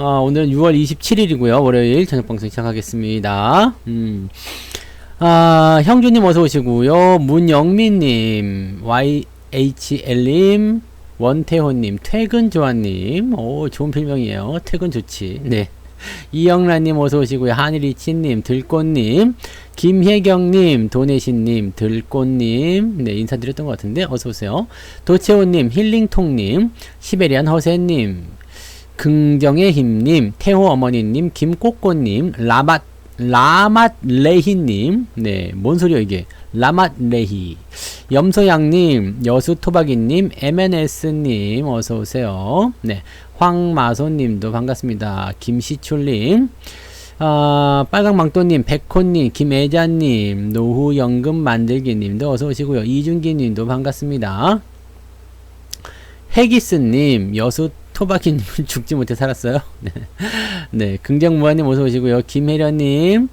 오늘은 6월 27일이고요. 월요일 저녁방송 시작하겠습니다. 형주님 어서 오시고요. 문영민님, YHL님, 원태호님, 퇴근조아님, 좋은 필명이에요. 퇴근 좋지. 네. 이영란님 어서 오시고요. 한일이치님, 들꽃님, 김혜경님, 도내신님, 들꽃님, 네, 인사드렸던 것 같은데, 어서오세요. 도채호님, 힐링통님, 시베리안 허세님, 긍정의 힘님, 태호 어머니님, 김꼬꼬님, 라맛레히님, 네, 뭔 소리야 이게? 라맛레히, 염소양님, 여수토박이님, MNS님, 어서오세요. 네, 황마소님도 반갑습니다. 김시출님, 빨강망토님, 백호님, 김애자님, 노후연금 만들기님도 어서오시고요. 이준기님도 반갑습니다. 해기스님, 여수토박이님 죽지 못해 살았어요. 네, 네, 긍정무아님 어서오시고요. 김혜련님,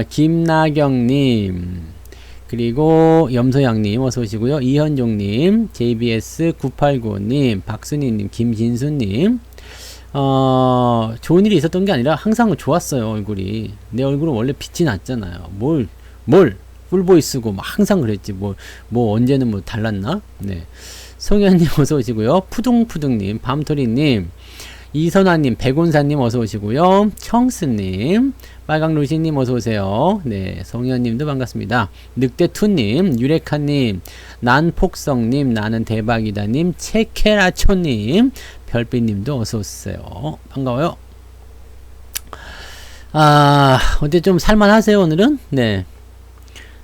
김나경님, 그리고 염소양님 어서오시고요. 이현종님, JBS989님, 박순희님, 김진수님. 좋은 일이 있었던 게 아니라 항상 좋았어요. 얼굴이. 내 얼굴은 원래 빛이 났잖아요. 꿀보이스고 막 항상 그랬지. 뭐 언제는 뭐 달랐나? 네. 성현님 어서오시고요. 푸둥푸둥님, 밤토리님, 이선아님, 백운사님 어서오시고요. 청스님, 빨강루시님 어서오세요. 네, 성현님도 반갑습니다. 늑대투님, 유레카님, 난폭성님, 나는 대박이다님, 체케라초님, 별빛님도 어서오세요. 반가워요. 어때 좀 살만하세요 오늘은? 네,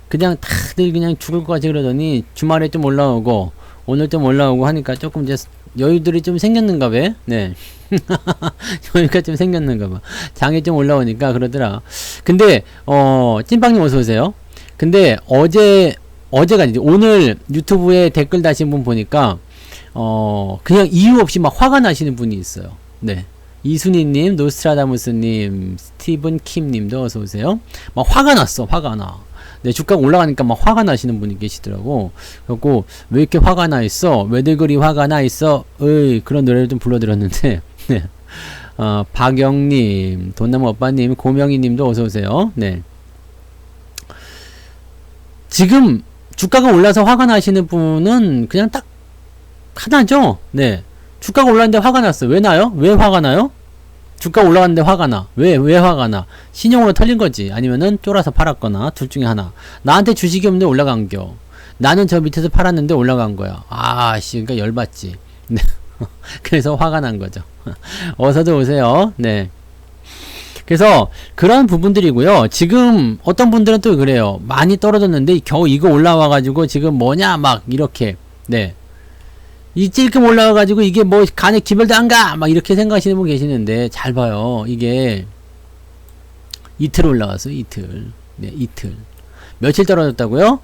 그냥 다들 그냥 죽을 것 같이 그러더니 주말에 좀 올라오고 오늘 좀 올라오고 하니까 조금 이제 여유들이 좀 생겼는가 봐. 네. 여유가 좀 생겼는가 봐. 장이 좀 올라오니까 그러더라. 근데, 찐빵님 어서오세요. 근데 어제가 아니지. 오늘 유튜브에 댓글 다신 분 보니까, 그냥 이유 없이 막 화가 나시는 분이 있어요. 네. 이순희님, 노스트라다무스님, 스티븐 킴님도 어서오세요. 막 화가 났어. 화가 나. 네, 주가가 올라가니까 막 화가 나시는 분이 계시더라고. 그래갖고, 왜 이렇게 화가 나 있어? 왜들 그리 화가 나 있어? 그런 노래를 좀 불러드렸는데, 네. 박영님, 돈나무 오빠님, 고명희님도 어서오세요. 네. 지금, 주가가 올라서 화가 나시는 분은 그냥 딱 하나죠? 네. 주가가 올랐는데 화가 났어. 왜 나요? 왜 화가 나요? 주가 올라갔는데 화가 나. 왜 화가 나? 신용으로 털린 거지. 아니면은 쫄아서 팔았거나 둘 중에 하나. 나한테 주식이 없는데 올라간겨. 나는 저 밑에서 팔았는데 올라간 거야. 그러니까 열받지. 네. 그래서 화가 난 거죠. 어서도 오세요. 네. 그래서 그런 부분들이고요. 지금 어떤 분들은 또 그래요. 많이 떨어졌는데 겨우 이거 올라와가지고 지금 뭐냐 막 이렇게. 네. 이 찔끔 올라와가지고 이게 뭐 간에 기별도 안 가! 막 이렇게 생각하시는 분 계시는데 잘 봐요. 이게 이틀 올라갔어요. 이틀. 네, 이틀. 며칠 떨어졌다고요?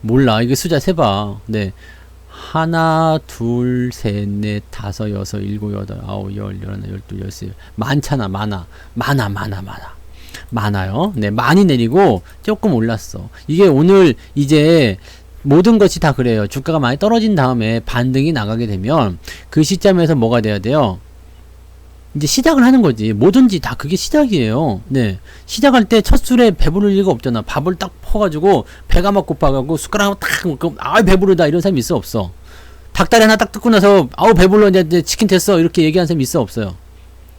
몰라. 이게 숫자 세봐. 네. 하나, 둘, 셋, 넷, 다섯, 여섯, 일곱, 여덟, 아홉, 열, 열하나, 열둘, 열세. 많잖아. 많아요. 네, 많이 내리고 조금 올랐어. 이게 오늘 이제 모든 것이 다 그래요. 주가가 많이 떨어진 다음에 반등이 나가게 되면 그 시점에서 뭐가 돼야 돼요? 이제 시작을 하는 거지. 뭐든지 다 그게 시작이에요. 네. 시작할 때 첫 술에 배부를 리가 없잖아. 밥을 딱 퍼가지고 배가 막 고파가지고 숟가락으로 탁 먹고 배부르다 이런 사람이 있어 없어? 닭다리 하나 딱 뜯고 나서 배불러 이제 치킨 됐어 이렇게 얘기하는 사람이 있어 없어요?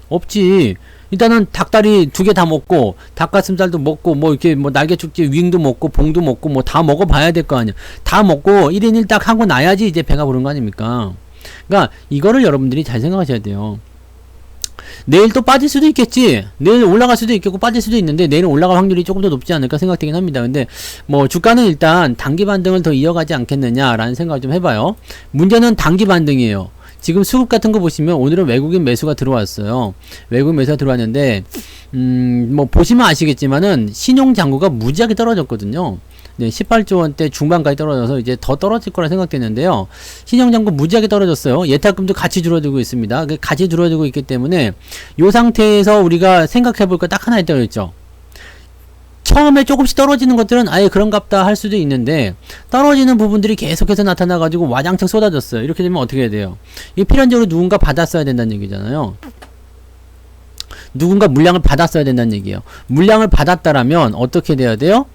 없지. 일단은 닭다리 2개 다 먹고 닭가슴살도 먹고 뭐 이렇게 뭐 날개축제 윙도 먹고 봉도 먹고 뭐 다 먹어봐야 될 거 아니야. 다 먹고 1인 1닭 하고 나야지 이제 배가 부른 거 아닙니까? 그러니까 이거를 여러분들이 잘 생각하셔야 돼요. 내일 또 빠질 수도 있겠지. 내일 올라갈 수도 있겠고 빠질 수도 있는데 내일은 올라갈 확률이 조금 더 높지 않을까 생각되긴 합니다. 근데 뭐 주가는 일단 단기 반등을 더 이어가지 않겠느냐라는 생각을 좀 해봐요. 문제는 단기 반등이에요. 지금 수급 같은 거 보시면 오늘은 외국인 매수가 들어왔어요. 외국인 매수가 들어왔는데 뭐 보시면 아시겠지만은 신용 잔고가 무지하게 떨어졌거든요. 네, 18조 원대 중반까지 떨어져서 이제 더 떨어질 거라 생각되는데요. 신용 잔고 무지하게 떨어졌어요. 예탁금도 같이 줄어들고 있습니다. 같이 줄어들고 있기 때문에 이 상태에서 우리가 생각해 볼 거 딱 하나 있다고 했죠. 처음에 조금씩 떨어지는 것들은 아예 그런갑다 할 수도 있는데 떨어지는 부분들이 계속해서 나타나가지고 와장창 쏟아졌어요. 이렇게 되면 어떻게 해야 돼요? 이 필연적으로 누군가 받았어야 된다는 얘기잖아요. 누군가 물량을 받았어야 된다는 얘기예요. 물량을 받았다라면 어떻게 돼야 돼요?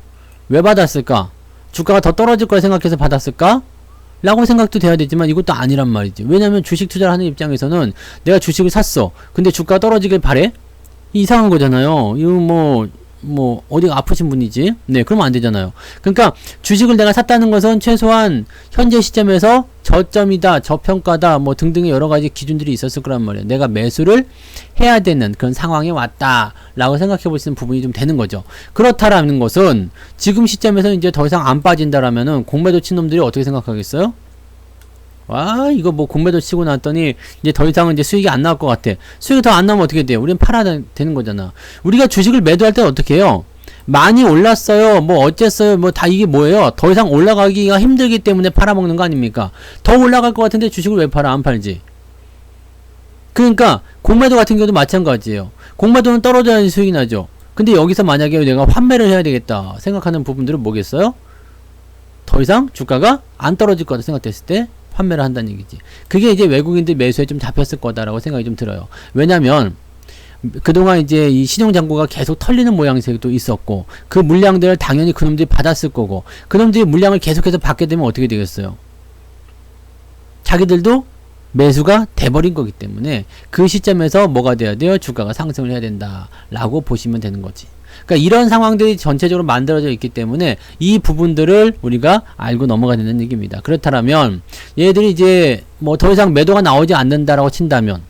왜 받았을까? 주가가 더 떨어질 걸 생각해서 받았을까? 라고 생각도 돼야 되지만 이것도 아니란 말이지. 왜냐면 주식 투자를 하는 입장에서는 내가 주식을 샀어. 근데 주가가 떨어지길 바래? 이상한 거잖아요. 이거 어디가 아프신 분이지? 네, 그러면 안 되잖아요. 그러니까 주식을 내가 샀다는 것은 최소한 현재 시점에서 저점이다, 저평가다, 뭐 등등의 여러 가지 기준들이 있었을 거란 말이에요. 내가 매수를 해야 되는 그런 상황에 왔다라고 생각해 볼 수 있는 부분이 좀 되는 거죠. 그렇다라는 것은 지금 시점에서 이제 더 이상 안 빠진다라면은 공매도 친 놈들이 어떻게 생각하겠어요? 와, 이거 뭐 공매도 치고 났더니 이제 더 이상은 이제 수익이 안 나올 것 같아. 수익이 더 안 나오면 어떻게 돼요? 우리는 팔아야 되는 거잖아. 우리가 주식을 매도할 때는 어떻게 해요? 많이 올랐어요. 뭐 어쨌어요. 뭐 다 이게 뭐예요? 더 이상 올라가기가 힘들기 때문에 팔아먹는 거 아닙니까? 더 올라갈 것 같은데 주식을 왜 팔아? 안 팔지. 그러니까 공매도 같은 경우도 마찬가지예요. 공매도는 떨어져야지 수익이 나죠. 근데 여기서 만약에 내가 환매를 해야 되겠다 생각하는 부분들은 뭐겠어요? 더 이상 주가가 안 떨어질 거다 생각됐을 때 판매를 한다는 얘기지. 그게 이제 외국인들 매수에 좀 잡혔을 거다라고 생각이 좀 들어요. 왜냐면 그동안 이제 이 신용잔고가 계속 털리는 모양새도 있었고 그 물량들을 당연히 그놈들이 받았을 거고 그놈들이 물량을 계속해서 받게 되면 어떻게 되겠어요? 자기들도 매수가 돼버린 거기 때문에 그 시점에서 뭐가 돼야 돼요? 주가가 상승을 해야 된다라고 보시면 되는 거지. 그러니까 이런 상황들이 전체적으로 만들어져 있기 때문에 이 부분들을 우리가 알고 넘어가야 되는 얘기입니다. 그렇다면 얘들이 이제 뭐 더 이상 매도가 나오지 않는다라고 친다면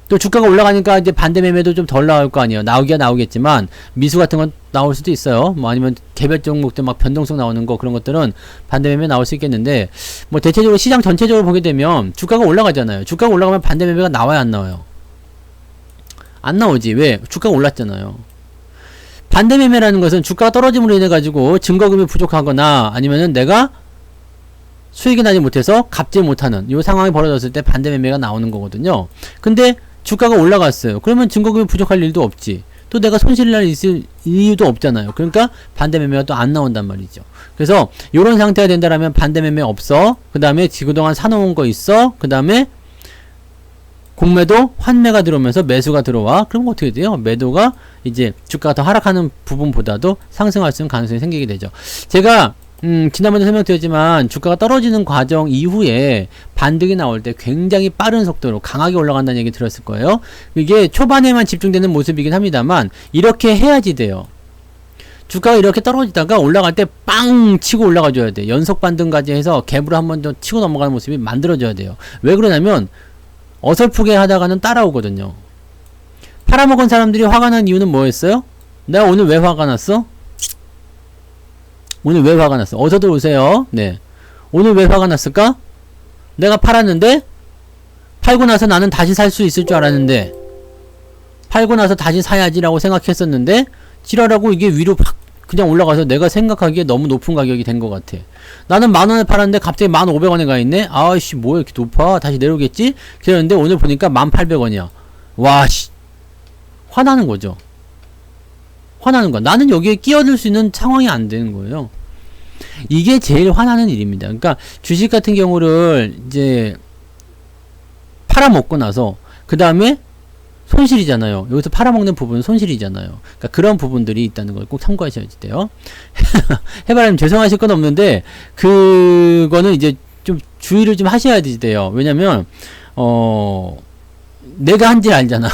또 주가가 올라가니까 이제 반대 매매도 좀 덜 나올 거 아니에요. 나오기야 나오겠지만 미수 같은 건 나올 수도 있어요. 뭐 아니면 개별 종목들 막 변동성 나오는 거 그런 것들은 반대 매매 나올 수 있겠는데 뭐 대체적으로 시장 전체적으로 보게 되면 주가가 올라가잖아요. 주가가 올라가면 반대 매매가 나와야 안 나와요? 안 나오지. 왜? 주가가 올랐잖아요. 반대 매매라는 것은 주가가 떨어짐으로 인해 가지고 증거금이 부족하거나 아니면은 내가 수익이 나지 못해서 갚지 못하는 이 상황이 벌어졌을 때 반대 매매가 나오는 거거든요. 근데 주가가 올라갔어요. 그러면 증거금이 부족할 일도 없지. 또 내가 손실을 날 있을 이유도 없잖아요. 그러니까 반대 매매가 또 안 나온단 말이죠. 그래서 이런 상태가 된다라면 반대 매매 없어. 그 다음에 그동안 사놓은 거 있어. 그 다음에 공매도 환매가 들어오면서 매수가 들어와. 그럼 어떻게 돼요? 매도가 이제 주가가 더 하락하는 부분보다도 상승할 수 있는 가능성이 생기게 되죠. 제가 지난번에 설명드렸지만 주가가 떨어지는 과정 이후에 반등이 나올 때 굉장히 빠른 속도로 강하게 올라간다는 얘기 들었을 거예요. 이게 초반에만 집중되는 모습이긴 합니다만 이렇게 해야지 돼요. 주가가 이렇게 떨어지다가 올라갈 때 빵 치고 올라가줘야 돼. 연속 반등까지 해서 갭으로 한 번 더 치고 넘어가는 모습이 만들어져야 돼요. 왜 그러냐면 어설프게 하다가는 따라오거든요. 팔아먹은 사람들이 화가 난 이유는 뭐였어요? 내가 오늘 왜 화가 났어? 오늘 왜 화가 났어? 어서들 오세요. 네. 오늘 왜 화가 났을까? 내가 팔았는데 팔고 나서 나는 다시 살 수 있을 줄 알았는데 팔고 나서 다시 사야지라고 생각했었는데 지랄하고 이게 위로 확 그냥 올라가서 내가 생각하기에 너무 높은 가격이 된 것 같아. 나는 10,000원에 팔았는데 갑자기 1,500원에 가 있네? 아이씨 뭐야 이렇게 높아? 다시 내려오겠지? 그랬는데 오늘 보니까 1,800원이야. 와 씨. 화나는 거죠. 화나는 거야. 나는 여기에 끼어들 수 있는 상황이 안 되는 거예요. 이게 제일 화나는 일입니다. 그러니까 주식 같은 경우를 이제 팔아먹고 나서 그 다음에 손실이잖아요. 여기서 팔아먹는 부분은 손실이잖아요. 그러니까 그런 부분들이 있다는 걸 꼭 참고하셔야 돼요. 해바라님 죄송하실 건 없는데 그거는 이제 좀 주의를 좀 하셔야 돼요. 왜냐면 내가 한지 알잖아.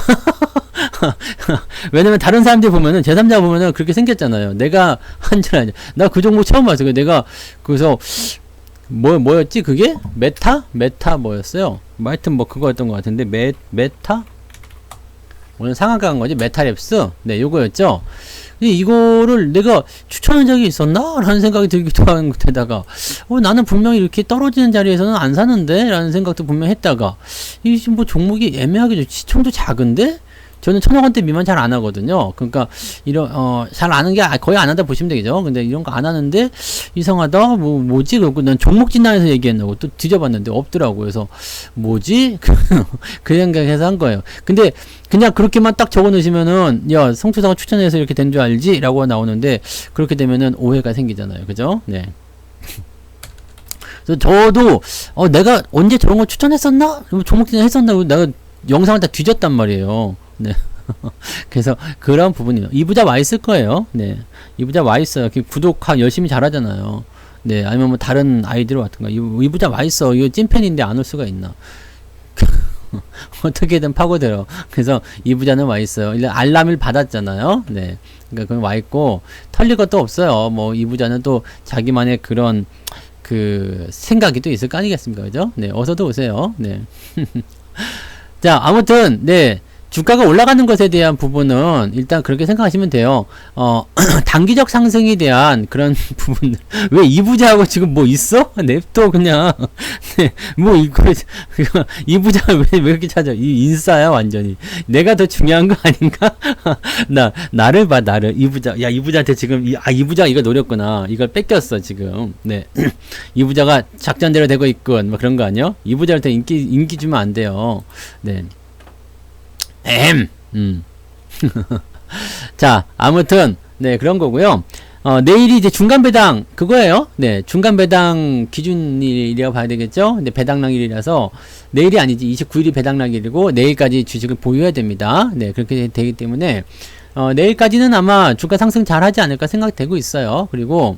왜냐면 다른 사람들 보면은 제3자 보면은 그렇게 생겼잖아요. 내가 한 줄 알죠. 나 그 종목 처음 봤어요. 내가 그래서 뭐였지 그게? 메타 뭐였어요? 뭐 하여튼 뭐 그거였던 것 같은데 메타? 오늘 상한가 간 거지? 메타랩스? 네, 요거였죠? 근데 이거를 내가 추천한 적이 있었나? 라는 생각이 들기도 하는 데다가, 나는 분명히 이렇게 떨어지는 자리에서는 안 사는데? 라는 생각도 분명히 했다가, 이 뭐 종목이 애매하게 시총도 작은데? 저는 1,000억원대 미만 잘 안 하거든요. 그러니까 잘 안 하는 게 거의 안 한다 보시면 되겠죠. 근데 이런 거 안 하는데 이상하다. 뭐지? 그리고 난 종목 진단에서 얘기했나고 또 뒤져봤는데 없더라고. 그래서 뭐지? 그 생각해서 한 거예요. 근데 그냥 그렇게만 딱 적어 놓으시면은 야, 성투사가 추천해서 이렇게 된 줄 알지? 라고 나오는데 그렇게 되면은 오해가 생기잖아요. 그죠? 네. 그래서 저도 내가 언제 저런 거 추천했었나? 종목 진단 했었나? 내가 영상을 다 뒤졌단 말이에요. 네. 그래서 그런 부분이요. 이부자 와 있을 거예요. 네. 이부자 와 있어요. 구독하 열심히 잘하잖아요. 네. 아니면 뭐 다른 아이디로 같은 거. 이부자 와 있어. 이거 찐팬인데 안 올 수가 있나. 어떻게든 파고들어. 그래서 이부자는 와 있어요. 알람을 받았잖아요. 네. 그러니까 그건 와 있고 털릴 것도 없어요. 뭐 이부자는 또 자기만의 그런 그 생각이 또 있을 거 아니겠습니까? 그죠? 네. 어서도 오세요. 네. 자, 아무튼 네. 주가가 올라가는 것에 대한 부분은 일단 그렇게 생각하시면 돼요. 단기적 상승에 대한 그런 부분들. 왜 이부자하고 지금 뭐 있어? 냅둬, 그냥. 네, 뭐, 이부자 왜 이렇게 찾아? 인싸야, 완전히. 내가 더 중요한 거 아닌가? 나를 봐, 나를. 이부자. 야, 이부자한테 지금, 이부자 이거 노렸구나. 이걸 뺏겼어, 지금. 네. 이부자가 작전대로 되고 있군. 뭐 그런 거 아니요? 이부자한테 인기 주면 안 돼요. 네. 자, 아무튼, 네, 그런 거고요. 내일이 이제 중간 배당, 그거예요. 네, 중간 배당 기준일이라고 봐야 되겠죠? 근데 배당락일이라서, 내일이 아니지, 29일이 배당락일이고, 내일까지 주식을 보유해야 됩니다. 네, 그렇게 되기 때문에, 내일까지는 아마 주가 상승 잘 하지 않을까 생각되고 있어요. 그리고,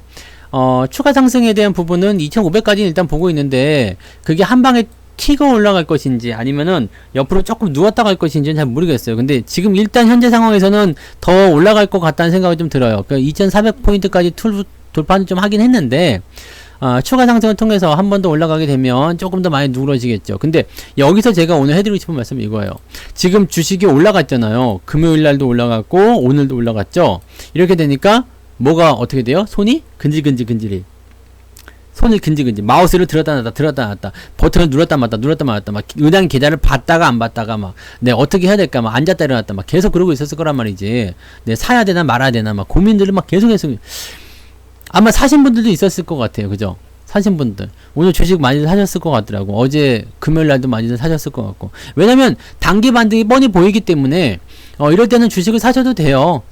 추가 상승에 대한 부분은 2500까지는 일단 보고 있는데, 그게 한 방에 튀고 올라갈 것인지 아니면은 옆으로 조금 누웠다 갈 것인지는 잘 모르겠어요. 근데 지금 일단 현재 상황에서는 더 올라갈 것 같다는 생각이 좀 들어요. 그러니까 2400포인트까지 돌파는 좀 하긴 했는데 추가 상승을 통해서 한 번 더 올라가게 되면 조금 더 많이 누그러지겠죠. 근데 여기서 제가 오늘 해드리고 싶은 말씀은 이거예요. 지금 주식이 올라갔잖아요. 금요일 날도 올라갔고 오늘도 올라갔죠. 이렇게 되니까 뭐가 어떻게 돼요? 손이 근질근질근질이. 손을 근질근질 마우스를 들었다 놨다 버튼을 눌렀다 놨다 막 은행 계좌를 봤다가 안 봤다가 막 네 어떻게 해야 될까 막 앉았다 일어났다 막 계속 그러고 있었을 거란 말이지. 네 사야 되나 말아야 되나 막 고민들을 막 계속해서 아마 사신 분들도 있었을 것 같아요. 그죠? 사신 분들 오늘 주식 많이들 사셨을 것 같더라고. 어제 금요일 날도 많이들 사셨을 것 같고. 왜냐면 단기 반등이 뻔히 보이기 때문에 이럴 때는 주식을 사셔도 돼요.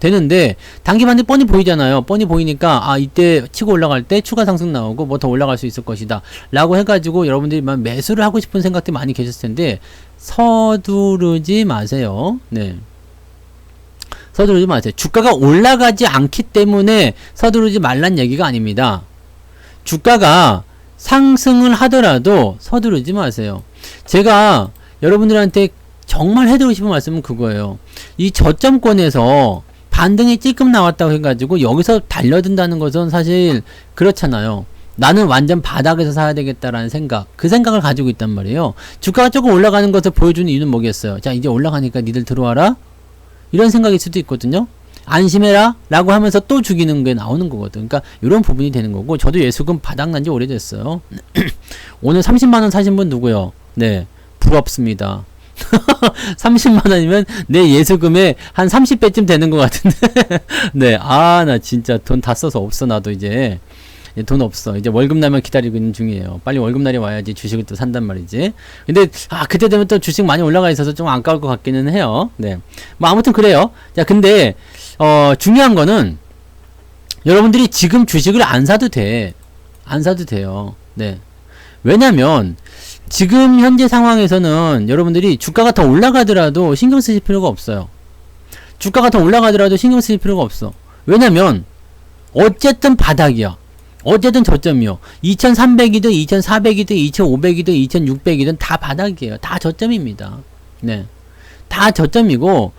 되는데 단기 반등 뻔히 보이잖아요. 뻔히 보이니까 이때 치고 올라갈 때 추가 상승 나오고 뭐 더 올라갈 수 있을 것이다 라고 해가지고 여러분들이 막 매수를 하고 싶은 생각들이 많이 계셨을 텐데 서두르지 마세요. 네, 서두르지 마세요. 주가가 올라가지 않기 때문에 서두르지 말란 얘기가 아닙니다. 주가가 상승을 하더라도 서두르지 마세요. 제가 여러분들한테 정말 해드리고 싶은 말씀은 그거예요. 이 저점권에서 반등이 찔끔 나왔다고 해가지고 여기서 달려든다는 것은 사실 그렇잖아요. 나는 완전 바닥에서 사야 되겠다라는 생각, 그 생각을 가지고 있단 말이에요. 주가가 조금 올라가는 것을 보여주는 이유는 뭐겠어요? 자, 이제 올라가니까 니들 들어와라? 이런 생각일 수도 있거든요. 안심해라 라고 하면서 또 죽이는 게 나오는 거거든. 그러니까 이런 부분이 되는 거고, 저도 예수금 바닥난 지 오래됐어요. 오늘 30만원 사신 분 누구요? 네, 부럽습니다. 30만원이면 내 예수금의 한 30배쯤 되는 것 같은데. 네, 나 진짜 돈 다 써서 없어. 나도 이제 돈 없어. 이제 월급날만 기다리고 있는 중이에요. 빨리 월급날이 와야지 주식을 또 산단 말이지. 근데 그때 되면 또 주식 많이 올라가 있어서 좀 아까울 것 같기는 해요. 네, 뭐 아무튼 그래요. 자, 근데 중요한 거는 여러분들이 지금 주식을 안 사도 돼요. 네, 왜냐면 지금 현재 상황에서는 여러분들이 주가가 더 올라가더라도 신경 쓰실 필요가 없어요. 주가가 더 올라가더라도 신경 쓰실 필요가 없어. 왜냐면 어쨌든 바닥이야. 어쨌든 저점이요. 2300이든 2400이든 2500이든 2600이든 다 바닥이에요. 다 저점입니다. 네, 다 저점이고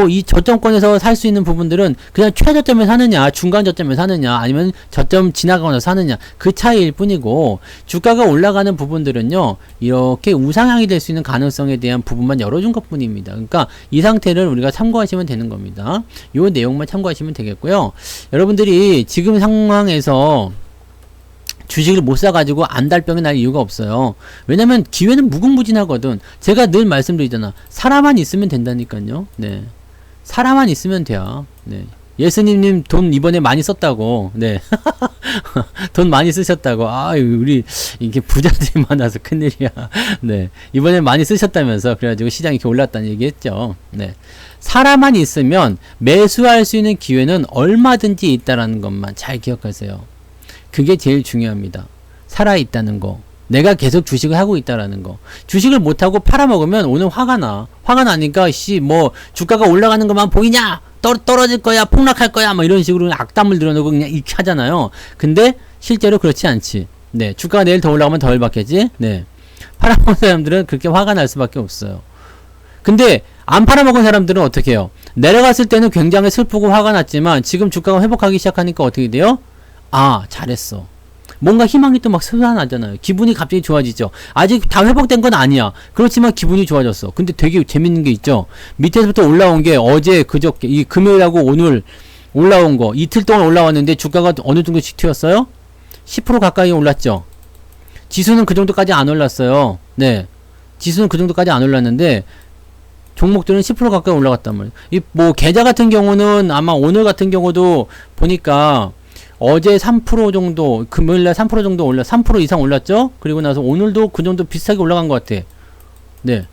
이 저점권에서 살 수 있는 부분들은 그냥 최저점에 사느냐, 중간 저점에 사느냐, 아니면 저점 지나가면서 사느냐, 그 차이일 뿐이고, 주가가 올라가는 부분들은요, 이렇게 우상향이 될 수 있는 가능성에 대한 부분만 열어준 것 뿐입니다. 그러니까 이 상태를 우리가 참고하시면 되는 겁니다. 요 내용만 참고하시면 되겠고요. 여러분들이 지금 상황에서 주식을 못 사가지고 안달병이 날 이유가 없어요. 왜냐면 기회는 무궁무진하거든. 제가 늘 말씀드리잖아. 사람만 있으면 된다니까요. 네, 사람만 있으면 돼요. 네, 예수님 돈 이번에 많이 썼다고. 네, 돈 많이 쓰셨다고. 우리 이게 부자들이 많아서 큰일이야. 네, 이번에 많이 쓰셨다면서 그래가지고 시장이 이렇게 올랐다는 얘기했죠. 네, 사람만 있으면 매수할 수 있는 기회는 얼마든지 있다라는 것만 잘 기억하세요. 그게 제일 중요합니다. 살아있다는 거. 내가 계속 주식을 하고 있다라는 거. 주식을 못하고 팔아먹으면 오늘 화가 나. 화가 나니까, 뭐, 주가가 올라가는 것만 보이냐? 떨어질 거야, 폭락할 거야, 뭐 이런 식으로 악담을 들어놓고 그냥 이렇게 하잖아요. 근데, 실제로 그렇지 않지. 네. 주가가 내일 더 올라가면 더 열받겠지? 네. 팔아먹은 사람들은 그렇게 화가 날 수밖에 없어요. 근데, 안 팔아먹은 사람들은 어떻게 해요? 내려갔을 때는 굉장히 슬프고 화가 났지만, 지금 주가가 회복하기 시작하니까 어떻게 돼요? 아, 잘했어. 뭔가 희망이 또 막 솟아나잖아요. 기분이 갑자기 좋아지죠. 아직 다 회복된 건 아니야. 그렇지만 기분이 좋아졌어. 근데 되게 재밌는 게 있죠. 밑에서부터 올라온 게 어제 그저께 이 금요일하고 오늘 올라온 거 이틀 동안 올라왔는데 주가가 어느 정도씩 튀었어요? 10% 가까이 올랐죠. 지수는 그 정도까지 안 올랐어요. 네. 지수는 그 정도까지 안 올랐는데 종목들은 10% 가까이 올라갔단 말이에요. 이 뭐 계좌 같은 경우는 아마 오늘 같은 경우도 보니까 어제 3% 정도, 금요일날 3% 정도 3% 이상 올랐죠? 그리고 나서 오늘도 그 정도 비슷하게 올라간 것 같아. 네.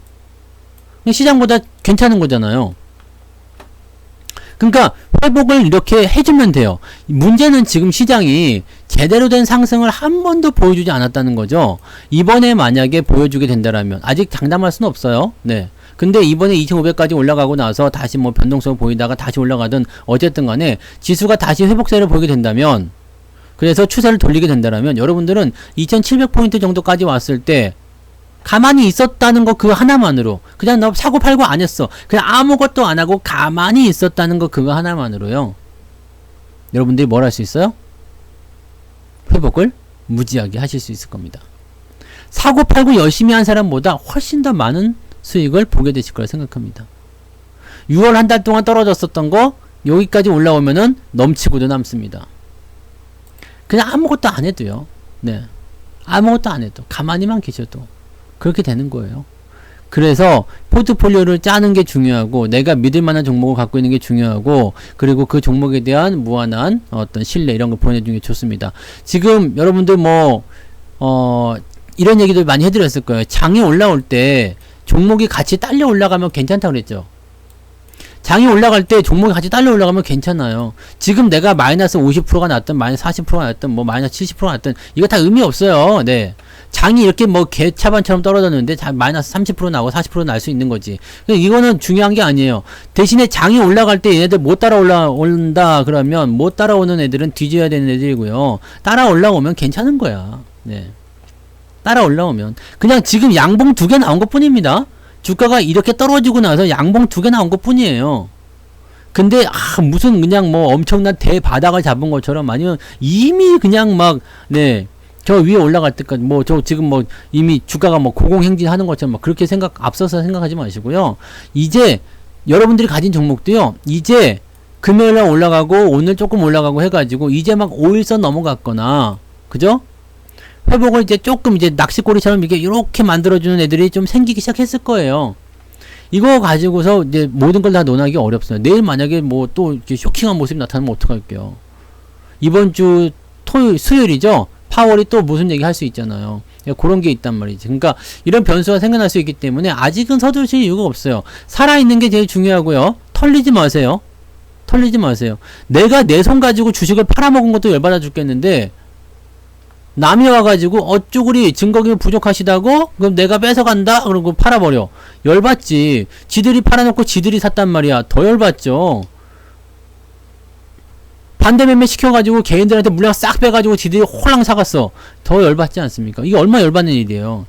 시장보다 괜찮은 거잖아요. 그러니까 회복을 이렇게 해주면 돼요. 문제는 지금 시장이 제대로 된 상승을 한 번도 보여주지 않았다는 거죠. 이번에 만약에 보여주게 된다라면, 아직 장담할 수는 없어요. 네. 근데 이번에 2500까지 올라가고 나서 다시 뭐 변동성을 보이다가 다시 올라가든 어쨌든 간에 지수가 다시 회복세를 보이게 된다면, 그래서 추세를 돌리게 된다면 여러분들은 2700포인트 정도까지 왔을 때 가만히 있었다는 거 그거 하나만으로, 그냥 너 사고 팔고 안 했어, 그냥 아무것도 안 하고 가만히 있었다는 거 그거 하나만으로요, 여러분들이 뭘 할 수 있어요? 회복을 무지하게 하실 수 있을 겁니다. 사고 팔고 열심히 한 사람보다 훨씬 더 많은 수익을 보게 되실 거라 생각합니다. 6월 한 달 동안 떨어졌었던 거 여기까지 올라오면은 넘치고도 남습니다. 그냥 아무것도 안 해도요. 네. 아무것도 안 해도 가만히만 계셔도 그렇게 되는 거예요. 그래서 포트폴리오를 짜는 게 중요하고, 내가 믿을 만한 종목을 갖고 있는 게 중요하고, 그리고 그 종목에 대한 무한한 어떤 신뢰 이런 걸 보내주는 게 좋습니다. 지금 여러분들 이런 얘기도 많이 해드렸을 거예요. 장이 올라올 때 종목이 같이 딸려 올라가면 괜찮다고 그랬죠. 장이 올라갈 때 종목이 같이 딸려 올라가면 괜찮아요. 지금 내가 마이너스 50%가 났든 마이너스 40%가 났든 뭐 마이너스 70%가 났든 이거 다 의미 없어요. 네. 장이 이렇게 뭐 개차반처럼 떨어졌는데 마이너스 30% 나고 40% 날 수 있는 거지. 이거는 중요한 게 아니에요. 대신에 장이 올라갈 때 얘네들 못 따라 올라온다 그러면 못 따라오는 애들은 뒤져야 되는 애들이고요. 따라 올라오면 괜찮은 거야. 네. 따라 올라오면 그냥 지금 양봉 2개 나온 것 뿐입니다. 주가가 이렇게 떨어지고 나서 양봉 2개 나온 것 뿐이에요. 근데 무슨 그냥 뭐 엄청난 대바닥을 잡은 것처럼, 아니면 이미 그냥 막 저 위에 올라갈 때까지 저 지금 이미 주가가 고공행진하는 것처럼 그렇게 앞서서 생각하지 마시고요. 이제 여러분들이 가진 종목도요, 이제 금요일날 올라가고 오늘 조금 올라가고 해가지고 이제 막 5일선 넘어갔거나, 그죠? 회복을 이제 조금 낚시꼬리처럼 이렇게 만들어주는 애들이 좀 생기기 시작했을 거예요. 이거 가지고서 이제 모든 걸 다 논하기 어렵어요. 내일 만약에 또 쇼킹한 모습이 나타나면 어떡할게요. 이번 주 수요일이죠? 파월이 또 무슨 얘기 할 수 있잖아요. 그런 게 있단 말이지. 그러니까 이런 변수가 생겨날 수 있기 때문에 아직은 서두르실 이유가 없어요. 살아있는 게 제일 중요하고요. 털리지 마세요. 털리지 마세요. 내가 내 손 가지고 주식을 팔아먹은 것도 열받아 죽겠는데, 남이 와가지고 어쭈구리 증거기 부족하시다고? 그럼 내가 뺏어간다? 그러고 팔아버려. 열받지. 지들이 팔아놓고 지들이 샀단 말이야. 더 열받죠. 반대매매 시켜가지고 개인들한테 물량 싹 빼가지고 지들이 홀랑 사갔어. 더 열받지 않습니까? 이게 얼마나 열받는 일이에요.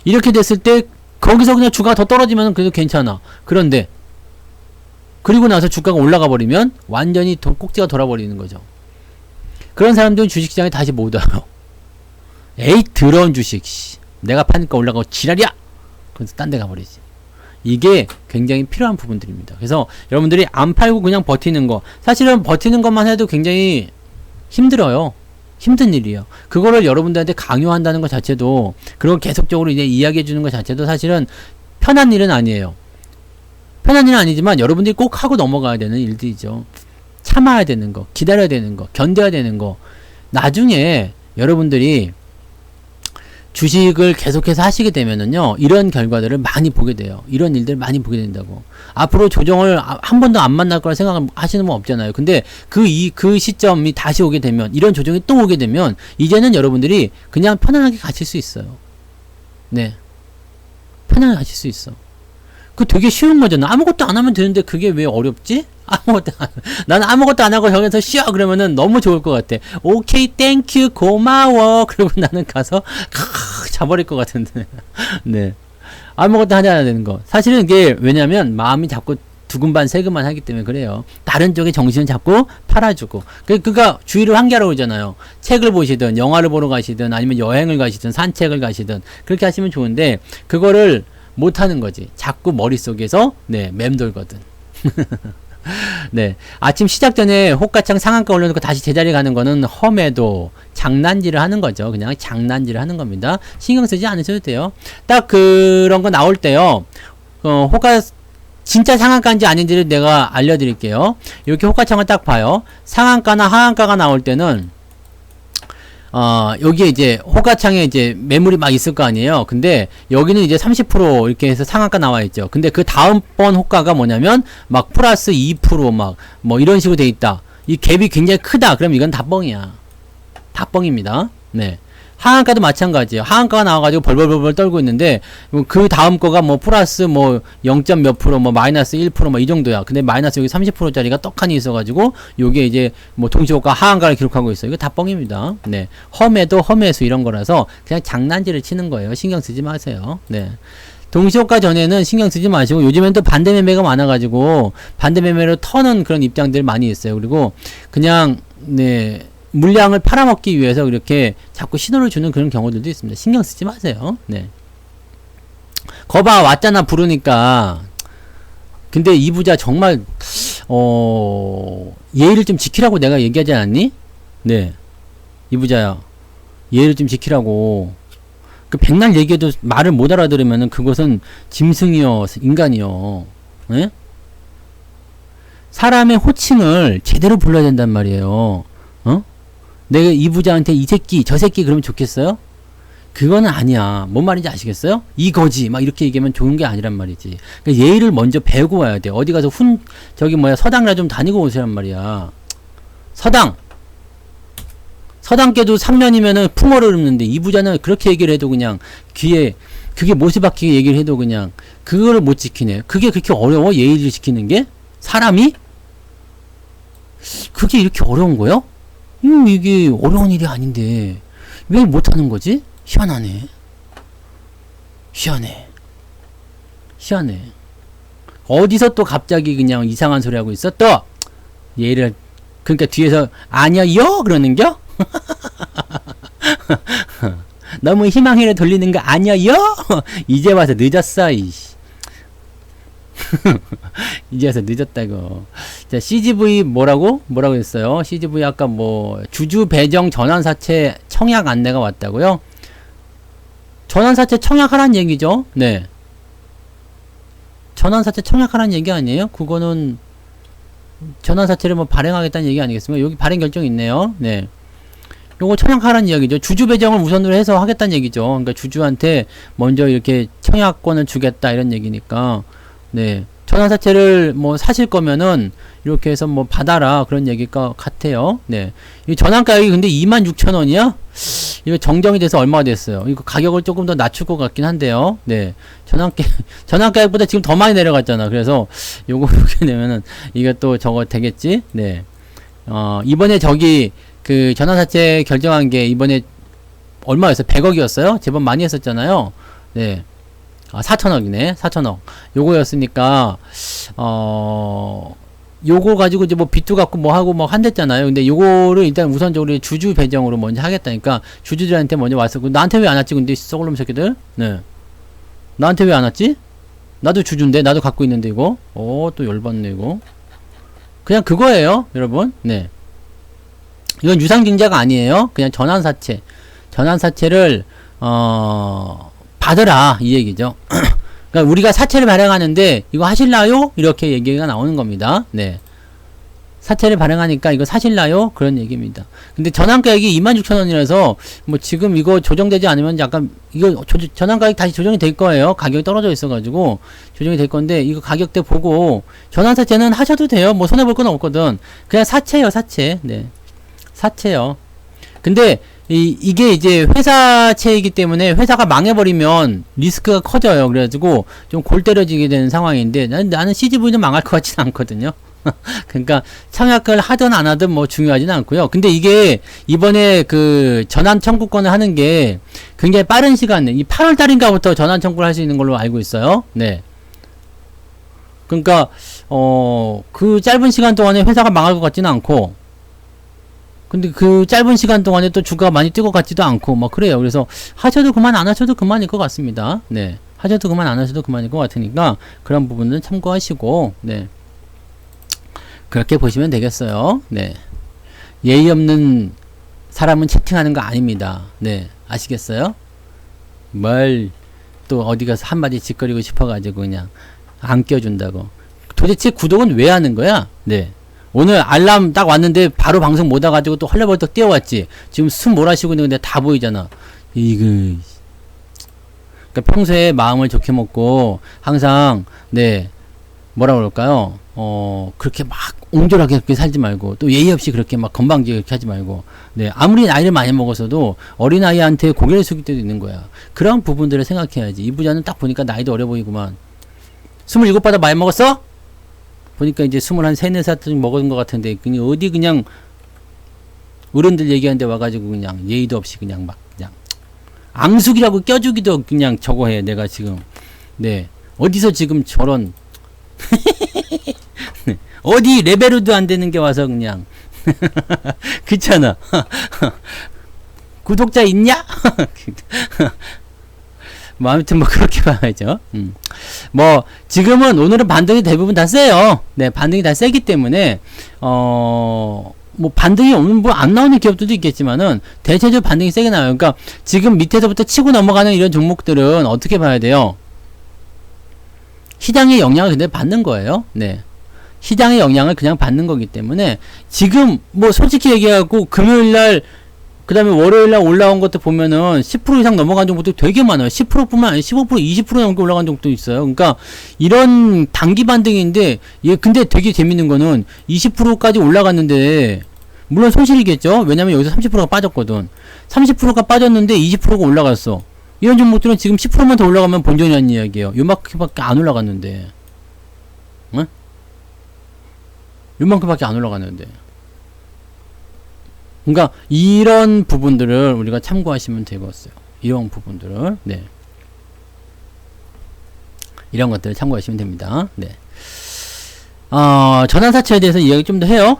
이렇게 됐을 때 거기서 그냥 주가가 더 떨어지면 그래도 괜찮아. 그런데 그리고 나서 주가가 올라가 버리면 완전히 꼭지가 돌아버리는 거죠. 그런 사람들은 주식시장에 다시 못 와요. 에이 더러운 주식, 내가 파니까 올라가고 지랄이야! 그래서 딴 데 가버리지. 이게 굉장히 필요한 부분들입니다. 그래서 여러분들이 안 팔고 그냥 버티는 거, 사실은 버티는 것만 해도 굉장히 힘들어요. 힘든 일이에요. 그거를 여러분들한테 강요한다는 것 자체도, 그리고 계속적으로 이제 이야기해 주는 것 자체도 사실은 편한 일은 아니에요. 편한 일은 아니지만 여러분들이 꼭 하고 넘어가야 되는 일들이죠. 참아야 되는 거, 기다려야 되는 거, 견뎌야 되는 거. 나중에 여러분들이 주식을 계속해서 하시게 되면은요, 이런 결과들을 많이 보게 돼요. 이런 일들을 많이 보게 된다고. 앞으로 조정을 한 번도 안 만날 거라 생각하시는 분 없잖아요. 근데 그 시점이 다시 오게 되면, 이런 조정이 또 오게 되면, 이제는 여러분들이 그냥 편안하게 가실 수 있어요. 네. 편안하게 가실 수 있어. 그 되게 쉬운 거잖아. 아무것도 안 하면 되는데 그게 왜 어렵지? 나는 아무것도 안 하고 여기서 쉬어 그러면은 너무 좋을 것 같아. 오케이, 땡큐, 고마워. 그리고 나는 가서 자버릴 것 같은데. 네. 아무것도 하지 않아야 되는 거. 사실은 이게 왜냐면 마음이 자꾸 두근반 세근만 하기 때문에 그래요. 다른 쪽에 정신을 자꾸 팔아주고. 그니까 주의를 환기하라고 그러잖아요. 책을 보시든, 영화를 보러 가시든, 아니면 여행을 가시든, 산책을 가시든, 그렇게 하시면 좋은데, 그거를 못 하는 거지. 자꾸 머릿속에서, 네, 맴돌거든. 네. 아침 시작 전에 호가창 상한가 올려놓고 다시 제자리에 가는 거는 험해도 장난질을 하는 거죠. 그냥 장난질을 하는 겁니다. 신경 쓰지 않으셔도 돼요. 딱 그런 거 나올 때요. 호가 진짜 상한가인지 아닌지를 내가 알려드릴게요. 이렇게 호가창을 딱 봐요. 상한가나 하한가가 나올 때는 여기에 이제 호가창에 이제 매물이 막 있을 거 아니에요. 근데 여기는 이제 30% 이렇게 해서 상한가 나와 있죠. 근데 그 다음번 호가가 뭐냐면 막 플러스 2% 막 뭐 이런 식으로 돼 있다. 이 갭이 굉장히 크다. 그럼 이건 다 뻥이야. 다 뻥입니다. 네. 하한가도 마찬가지예요. 하한가가 나와가지고 벌벌벌벌 떨고 있는데 그 다음 거가 뭐 플러스 뭐 0. 몇 프로 뭐 마이너스 1% 뭐 이 정도야. 근데 마이너스 여기 30%짜리가 떡하니 있어가지고 요게 이제 뭐 동시호가 하한가를 기록하고 있어요. 이거 다 뻥입니다. 네. 험해도 험해수 이런 거라서 그냥 장난질을 치는 거예요. 신경 쓰지 마세요. 네. 동시호가 전에는 신경 쓰지 마시고 요즘엔 또 반대 매매가 많아가지고 반대 매매로 터는 그런 입장들 많이 있어요. 그리고 그냥 네. 물량을 팔아먹기 위해서 이렇게 자꾸 신호를 주는 그런 경우들도 있습니다. 신경 쓰지 마세요. 네. 거봐, 왔잖아, 부르니까. 근데 이 부자 정말, 예의를 좀 지키라고 내가 얘기하지 않았니? 네. 이 부자야. 예의를 좀 지키라고. 그 백날 얘기해도 말을 못 알아들으면은 그것은 짐승이요, 인간이요. 네? 사람의 호칭을 제대로 불러야 된단 말이에요. 내가 이 부자한테 이 새끼, 저 새끼 그러면 좋겠어요? 그거는 아니야. 뭔 말인지 아시겠어요? 이거지. 막 이렇게 얘기하면 좋은 게 아니란 말이지. 그러니까 예의를 먼저 배우고 와야 돼. 어디 가서 서당이나 좀 다니고 오시란 말이야. 서당께도 3년이면은 풍어를 읊는데 이 부자는 그렇게 얘기를 해도 그냥 귀에 그게 못이 박히게 얘기를 해도 그냥 그거를 못 지키네. 그게 그렇게 어려워? 예의를 지키는 게? 사람이? 그게 이렇게 어려운 거요? 이게 어려운 일이 아닌데 왜 못하는 거지? 희한하네. 어디서 또 갑자기 그냥 이상한 소리 하고 있어? 또 얘를 그러니까 뒤에서 아니요 그러는겨? 너무 희망회를 돌리는 거 아니요? 이제 와서 늦었어. 이씨. 이제 와서 늦었다고. 자, CGV 뭐라고 했어요? CGV 아까 뭐 주주 배정 전환사채 청약 안내가 왔다고요? 전환사채 청약하라는 얘기죠. 네. 전환사채 청약하라는 얘기 아니에요? 그거는 전환사채를 뭐 발행하겠다는 얘기 아니겠습니까? 여기 발행 결정이 있네요. 네. 요거 청약하라는 이야기죠. 주주 배정을 우선으로 해서 하겠다는 얘기죠. 그러니까 주주한테 먼저 이렇게 청약권을 주겠다 이런 얘기니까. 네. 전환사채를 뭐 사실 거면은 이렇게 해서 뭐 받아라 그런 얘기가 같아요. 네. 이 전환가격이 근데 26,000원이야? 이거 정정이 돼서 얼마가 됐어요? 이거 가격을 조금 더 낮출 것 같긴 한데요. 네. 전환가격보다 지금 더 많이 내려갔잖아. 그래서 요거 이렇게 되면은 이게 또 저거 되겠지? 네. 이번에 그 전환사채 결정한 게 이번에 얼마였어요? 100억이었어요? 제법 많이 했었잖아요. 네. 4천억이네. 4천억. 요거였으니까, 요거 가지고 이제 뭐 빚도 갖고 뭐 하고 뭐 한댔잖아요. 근데 요거를 일단 우선적으로 주주 배정으로 먼저 하겠다니까 주주들한테 먼저 왔었고, 나한테 왜 안 왔지? 근데 썩을놈 새끼들? 네. 나한테 왜 안 왔지? 나도 주주인데, 나도 갖고 있는데, 이거. 또 열받네, 이거. 그냥 그거예요, 여러분. 네. 이건 유상증자가 아니에요. 그냥 전환사채. 전환사채를, 받으라 이 얘기죠. 그러니까 우리가 사채를 발행하는데 이거 하실라요? 이렇게 얘기가 나오는 겁니다. 네. 사채를 발행하니까 이거 사실나요? 그런 얘기입니다. 근데 전환가액이 26,000원이라서 뭐 지금 이거 조정되지 않으면 약간 이거 전환가액 다시 조정이 될 거예요. 가격이 떨어져 있어가지고 조정이 될 건데 이거 가격대 보고 전환사채는 하셔도 돼요. 뭐 손해볼 건 없거든. 그냥 사채요, 사채. 네. 사채요. 근데 이게 이제 회사채이기 때문에 회사가 망해버리면 리스크가 커져요. 그래가지고 좀 골 때려지게 되는 상황인데 나는 CGV는 망할 것 같지는 않거든요. 그러니까 청약을 하든 안 하든 뭐 중요하지는 않고요. 근데 이게 이번에 그 전환 청구권을 하는 게 굉장히 빠른 시간에 이 8월 달인가부터 전환 청구를 할 수 있는 걸로 알고 있어요. 네. 그러니까 그 짧은 시간 동안에 회사가 망할 것 같지는 않고, 근데 그 짧은 시간 동안에 또 주가가 많이 뛸 것 같지도 않고 막 그래요. 그래서 하셔도 그만 안 하셔도 그만일 것 같습니다. 네. 하셔도 그만 안 하셔도 그만일 것 같으니까 그런 부분은 참고하시고, 네. 그렇게 보시면 되겠어요. 네. 예의 없는 사람은 채팅하는 거 아닙니다. 네. 아시겠어요? 뭘 또 어디 가서 한마디 짓거리고 싶어가지고 그냥 안 껴준다고. 도대체 구독은 왜 하는 거야? 네. 오늘 알람 딱 왔는데 바로 방송 못 와가지고 또 헐레벌떡 뛰어왔지. 지금 숨 몰아쉬고 있는 건데 다 보이잖아. 이거. 그러니까 평소에 마음을 좋게 먹고 항상 네. 뭐라 그럴까요? 그렇게 막 옹졸하게 그렇게 살지 말고 또 예의 없이 그렇게 막 건방지게 그렇게 하지 말고 네 아무리 나이를 많이 먹어서도 어린아이한테 고개를 숙일 때도 있는 거야. 그런 부분들을 생각해야지. 이 부자는 딱 보니까 나이도 어려 보이구만. 27바다 많이 먹었어? 보니까 이제 21, 3, 4살 먹은 것 같은데 그냥 어디 그냥 어른들 얘기하는데 와가지고 그냥 예의도 없이 그냥 막 그냥 앙숙이라고 껴주기도 그냥 저거 해. 내가 지금 네 어디서 지금 저런 어디 레벨도 안 되는 게 와서 그냥 그렇잖아. 구독자 있냐? 뭐 아무튼 뭐 그렇게 봐야죠. 뭐 지금은 오늘은 반등이 대부분 다 세요. 네, 반등이 다 세기 때문에 뭐 반등이 오면 뭐 안 나오는 기업들도 있겠지만은 대체적으로 반등이 세게 나와요. 그러니까 지금 밑에서부터 치고 넘어가는 이런 종목들은 어떻게 봐야 돼요? 시장의 영향을 그대로 받는 거예요. 네. 시장의 영향을 그냥 받는 거기 때문에 지금 뭐 솔직히 얘기하고 금요일날 그 다음에 월요일날 올라온 것도 보면은 10% 이상 넘어간 종목도 되게 많아요. 10%뿐만 아니라 15% 20% 넘게 올라간 종목도 있어요. 그러니까 이런 단기 반등인데 근데 되게 재밌는 거는 20%까지 올라갔는데 물론 손실이겠죠. 왜냐면 여기서 30%가 빠졌거든. 30%가 빠졌는데 20%가 올라갔어. 이런 종목들은 지금 10%만 더 올라가면 본전이라는 이야기예요. 요만큼밖에 안 올라갔는데. 응? 요만큼밖에 안 올라갔는데. 그러니까 이런 부분들을 우리가 참고하시면 되겠어요. 이런 부분들을. 네. 이런 것들을 참고하시면 됩니다. 네. 전환사채에 대해서 이야기 좀 더 해요.